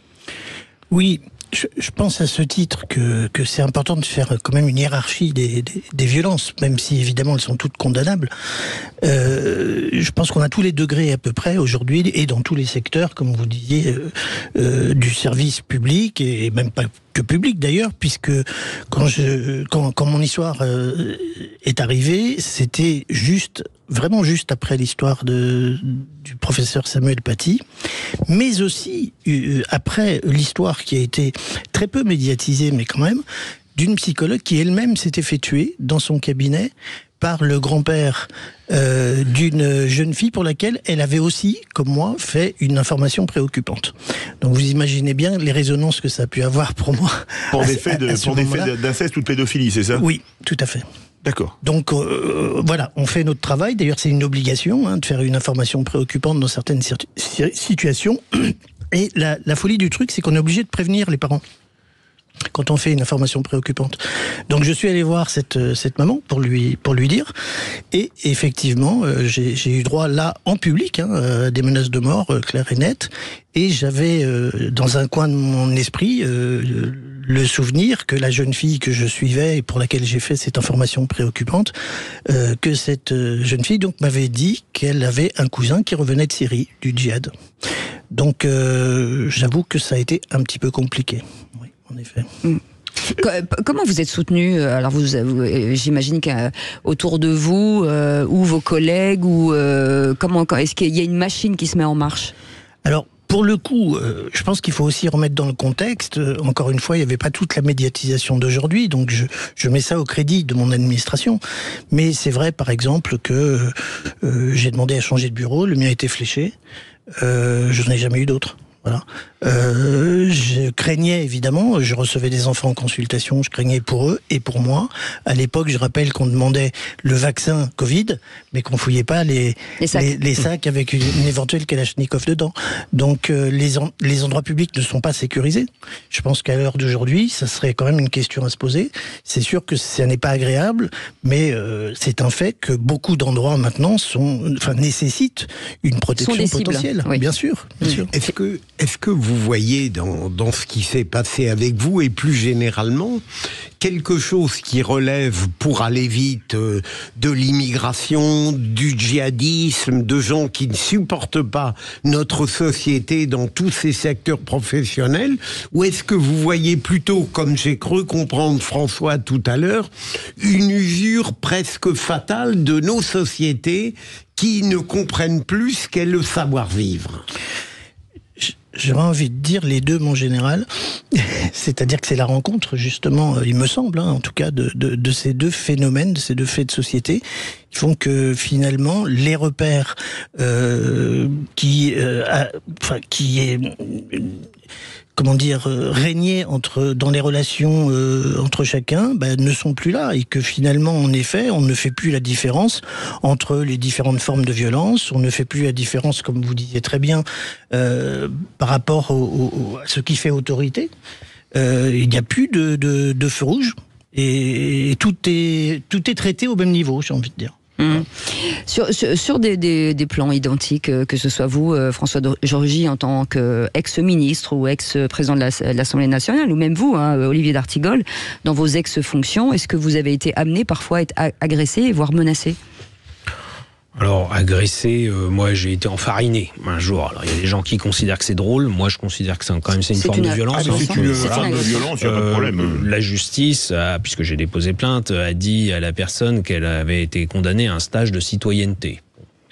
Oui. Je pense à ce titre que c'est important de faire quand même une hiérarchie des violences, même si évidemment elles sont toutes condamnables. Je pense qu'on a tous les degrés à peu près aujourd'hui et dans tous les secteurs, comme vous disiez, du service public et même pas que public d'ailleurs, puisque quand mon histoire est arrivée, c'était vraiment juste après l'histoire du professeur Samuel Paty, mais aussi après l'histoire qui a été très peu médiatisée, mais quand même, d'une psychologue qui elle-même s'était fait tuer dans son cabinet par le grand-père d'une jeune fille pour laquelle elle avait aussi, comme moi, fait une information préoccupante. Donc vous imaginez bien les résonances que ça a pu avoir pour moi. Pour des faits d'inceste ou de pédophilie, c'est ça ? Oui, tout à fait. D'accord. Donc voilà, on fait notre travail. D'ailleurs, c'est une obligation de faire une information préoccupante dans certaines situations. Et la folie du truc, c'est qu'on est obligé de prévenir les parents quand on fait une information préoccupante. Donc je suis allé voir cette maman pour lui dire, et effectivement j'ai eu droit là en public à des menaces de mort claires et nettes, et j'avais dans un coin de mon esprit le souvenir que la jeune fille que je suivais et pour laquelle j'ai fait cette information préoccupante, que cette jeune fille donc m'avait dit qu'elle avait un cousin qui revenait de Syrie, du djihad. Donc j'avoue que ça a été un petit peu compliqué. Oui. En effet. Comment vous êtes soutenu ? Alors j'imagine qu'autour de vous, ou vos collègues, ou est-ce qu'il y a une machine qui se met en marche ? Alors, pour le coup, je pense qu'il faut aussi remettre dans le contexte. Encore une fois, il n'y avait pas toute la médiatisation d'aujourd'hui, donc je mets ça au crédit de mon administration. Mais c'est vrai, par exemple, que j'ai demandé à changer de bureau, le mien a été fléché. Je n'ai jamais eu d'autre. Voilà. Je craignais évidemment, je recevais des enfants en consultation, je craignais pour eux et pour moi. À l'époque, je rappelle qu'on demandait le vaccin Covid, mais qu'on fouillait pas les sacs avec une éventuelle Kalachnikov dedans. Donc les endroits publics ne sont pas sécurisés. Je pense qu'à l'heure d'aujourd'hui, ça serait quand même une question à se poser. C'est sûr que ça n'est pas agréable, mais c'est un fait que beaucoup d'endroits maintenant nécessitent une protection potentielle. Oui. Bien sûr. Bien sûr. est-ce que vous voyez dans ce qui s'est passé avec vous et plus généralement quelque chose qui relève, pour aller vite, de l'immigration, du djihadisme, de gens qui ne supportent pas notre société dans tous ces secteurs professionnels, ou est-ce que vous voyez plutôt, comme j'ai cru comprendre François tout à l'heure, une usure presque fatale de nos sociétés qui ne comprennent plus ce qu'est le savoir-vivre? J'aurais envie de dire les deux, mon général. C'est-à-dire que c'est la rencontre, justement, il me semble, en tout cas, de ces deux phénomènes, de ces deux faits de société, qui font que, finalement, les repères qui est... comment dire, régner dans les relations entre chacun, ne sont plus là, et que finalement, en effet, on ne fait plus la différence entre les différentes formes de violence, on ne fait plus la différence, comme vous disiez très bien, par rapport à ce qui fait autorité. Il n'y a plus de feu rouge, et tout est traité au même niveau, j'ai envie de dire. Sur des plans identiques, que ce soit vous, François Georgi, en tant qu'ex-ministre ou ex-président de l'Assemblée nationale, ou même vous, Olivier d'Artigol, dans vos ex-fonctions, est-ce que vous avez été amené parfois à être agressé, voire menacé ? Alors, agressé, moi j'ai été enfariné un jour. Alors, il y a des gens qui considèrent que c'est drôle, moi je considère que c'est une forme de violence. C'est une forme de violence, il n'y a pas de problème. La justice, puisque j'ai déposé plainte, a dit à la personne qu'elle avait été condamnée à un stage de citoyenneté.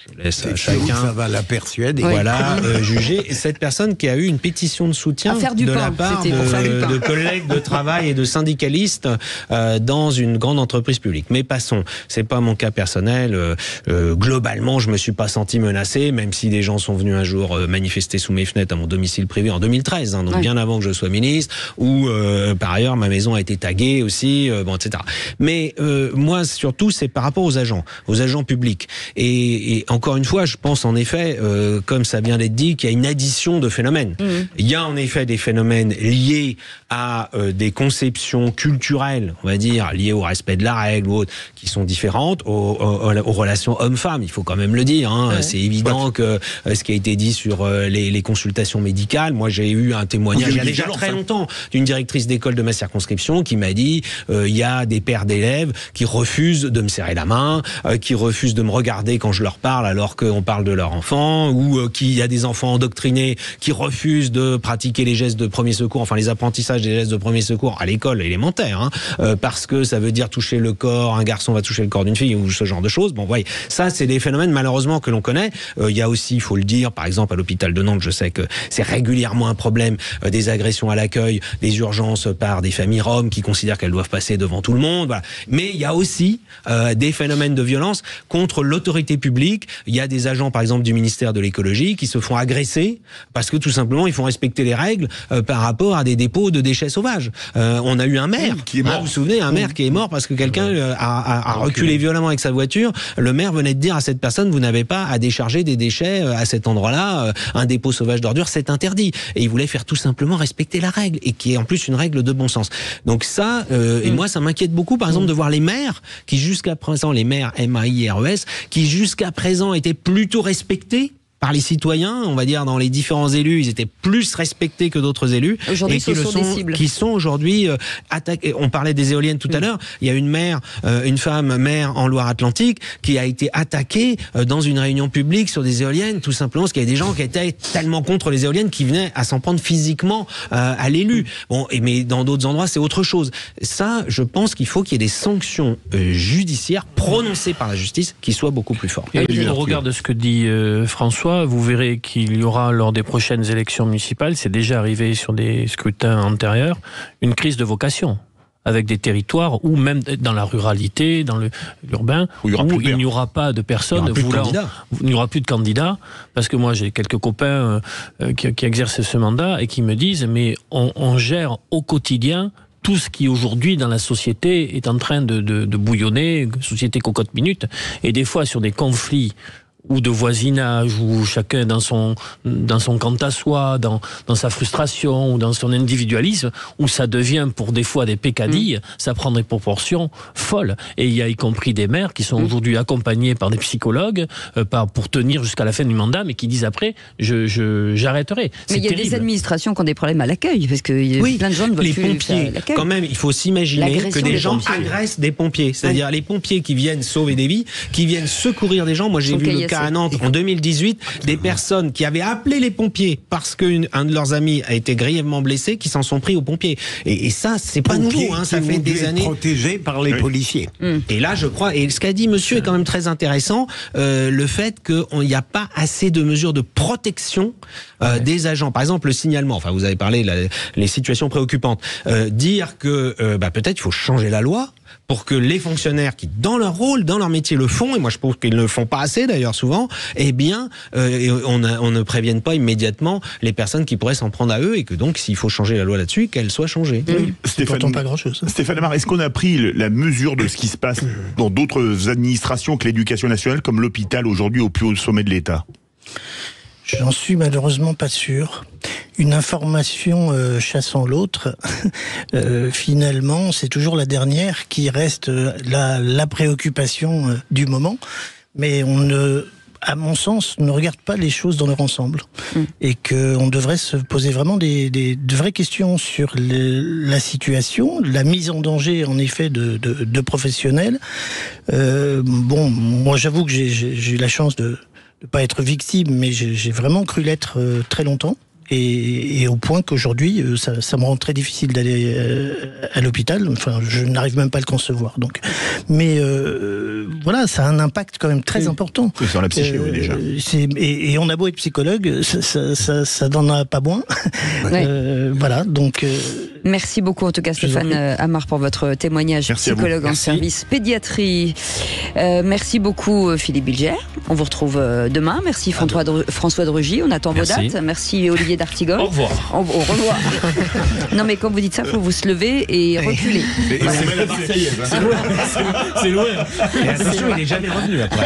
Je laisse à chacun, ça va la persuader. Voilà, juger. Et cette personne qui a eu une pétition de soutien de la part de collègues de travail et de syndicalistes dans une grande entreprise publique. Mais passons, c'est pas mon cas personnel. Globalement, je me suis pas senti menacé, même si des gens sont venus un jour manifester sous mes fenêtres à mon domicile privé en 2013, donc bien avant que je sois ministre, où par ailleurs ma maison a été taguée aussi, etc. Mais moi, surtout, c'est par rapport aux agents publics. Et encore une fois, je pense en effet, comme ça vient d'être dit, qu'il y a une addition de phénomènes. Il y a en effet des phénomènes liés à des conceptions culturelles, on va dire, liées au respect de la règle ou autres, qui sont différentes aux relations hommes-femmes. Il faut quand même le dire. C'est évident que ce qui a été dit sur les consultations médicales, moi j'ai eu un témoignage il y a déjà très longtemps d'une directrice d'école de ma circonscription qui m'a dit il y a des pères d'élèves qui refusent de me serrer la main, qui refusent de me regarder quand je leur parle alors qu'on parle de leur enfant, ou qu'il y a des enfants endoctrinés qui refusent de pratiquer les gestes de premier secours, enfin les apprentissages des gestes de premier secours à l'école élémentaire, parce que ça veut dire toucher le corps, un garçon va toucher le corps d'une fille, ou ce genre de choses. Bon, voyez, ça c'est des phénomènes malheureusement que l'on connaît. Il y a aussi, il faut le dire, par exemple à l'hôpital de Nantes, je sais que c'est régulièrement un problème, des agressions à l'accueil, des urgences par des familles roms qui considèrent qu'elles doivent passer devant tout le monde. Voilà. Mais il y a aussi des phénomènes de violence contre l'autorité publique. Il y a des agents, par exemple, du ministère de l'écologie qui se font agresser parce que tout simplement ils font respecter les règles par rapport à des dépôts de déchets sauvages. On a eu un maire qui est mort. Vous vous souvenez, un maire qui est mort parce que quelqu'un a reculé violemment avec sa voiture. Le maire venait de dire à cette personne, vous n'avez pas à décharger des déchets à cet endroit-là. Un dépôt sauvage d'ordures, c'est interdit. Et il voulait faire tout simplement respecter la règle, et qui est en plus une règle de bon sens. Donc ça, et moi ça m'inquiète beaucoup, par exemple, de voir les maires qui jusqu'à présent, les maires MAIRES, qui jusqu'à présent étaient plutôt respectés par les citoyens, on va dire, dans les différents élus, ils étaient plus respectés que d'autres élus, et qui sont aujourd'hui attaqués. On parlait des éoliennes tout à l'heure. Il y a une femme maire en Loire-Atlantique qui a été attaquée dans une réunion publique sur des éoliennes, tout simplement parce qu'il y a des gens qui étaient tellement contre les éoliennes qui venaient à s'en prendre physiquement à l'élu. Bon, mais dans d'autres endroits, c'est autre chose. Ça, je pense qu'il faut qu'il y ait des sanctions judiciaires prononcées par la justice qui soient beaucoup plus fortes. Au regard de ce que dit François, vous verrez qu'il y aura, lors des prochaines élections municipales, c'est déjà arrivé sur des scrutins antérieurs, une crise de vocation, avec des territoires ou même dans la ruralité, dans l'urbain, où il n'y aura pas de personnes il n'y aura plus de candidats, parce que moi j'ai quelques copains qui exercent ce mandat et qui me disent mais on gère au quotidien tout ce qui aujourd'hui dans la société est en train de bouillonner, société cocotte minute, et des fois sur des conflits ou de voisinage, où chacun dans son quant à soi, dans sa frustration ou dans son individualisme, où ça devient pour des fois des pécadilles, ça prend des proportions folles. Et il y a y compris des maires qui sont aujourd'hui accompagnés par des psychologues pour tenir jusqu'à la fin du mandat, mais qui disent après, j'arrêterai. Mais il y a des administrations qui ont des problèmes à l'accueil, parce que plein de gens ne veulent les plus pompiers, l'accueil. quand même, il faut s'imaginer que des gens agressent des pompiers. C'est-à-dire les pompiers qui viennent sauver des vies, qui viennent secourir des gens. Moi, j'ai vu le cas à Nantes en 2018, des personnes qui avaient appelé les pompiers parce qu'un de leurs amis a été grièvement blessé, qui s'en sont pris aux pompiers. Et ça, c'est pas nouveau, hein, ça fait des années. Protégés par les policiers. Et là, je crois, et ce qu'a dit monsieur est quand même très intéressant, le fait qu'il n'y a pas assez de mesures de protection des agents. Par exemple, le signalement, enfin, vous avez parlé les situations préoccupantes. Dire que peut-être il faut changer la loi pour que les fonctionnaires qui, dans leur rôle, dans leur métier, le font, et moi je trouve qu'ils ne le font pas assez d'ailleurs souvent, eh bien, on ne prévienne pas immédiatement les personnes qui pourraient s'en prendre à eux, et que donc, s'il faut changer la loi là-dessus, qu'elle soit changée. Stéphane, pas grand-chose. Stéphane Amar, est-ce qu'on a pris la mesure de ce qui se passe dans d'autres administrations que l'éducation nationale, comme l'hôpital aujourd'hui au plus haut sommet de l'État? J'en suis malheureusement pas sûr. Une information chassant l'autre, finalement, c'est toujours la dernière qui reste la préoccupation du moment. Mais à mon sens, ne regarde pas les choses dans leur ensemble. Et qu'on devrait se poser vraiment de vraies questions sur la situation, la mise en danger, en effet, de professionnels. Moi, j'avoue que j'ai eu la chance de ne pas être victime, mais j'ai vraiment cru l'être très longtemps. Et au point qu'aujourd'hui, ça me rend très difficile d'aller à l'hôpital. Enfin, je n'arrive même pas à le concevoir. Donc, mais voilà, ça a un impact quand même très important. Oui, sur la psyché, oui, déjà. Et on a beau être psychologue, ça n'en a pas moins. Voilà, donc. Merci beaucoup en tout cas Stéphane Amar pour votre témoignage. Merci psychologue en service pédiatrie. Merci beaucoup Philippe Bilger. On vous retrouve demain. Merci François de Rugy. On attend vos dates. Merci Olivier d'Artigol. Au revoir. Au revoir. Non mais quand vous dites ça, il faut vous se lever et reculer. Voilà. C'est la Marseillaise. C'est loin. Et attention, il n'est jamais revenu après.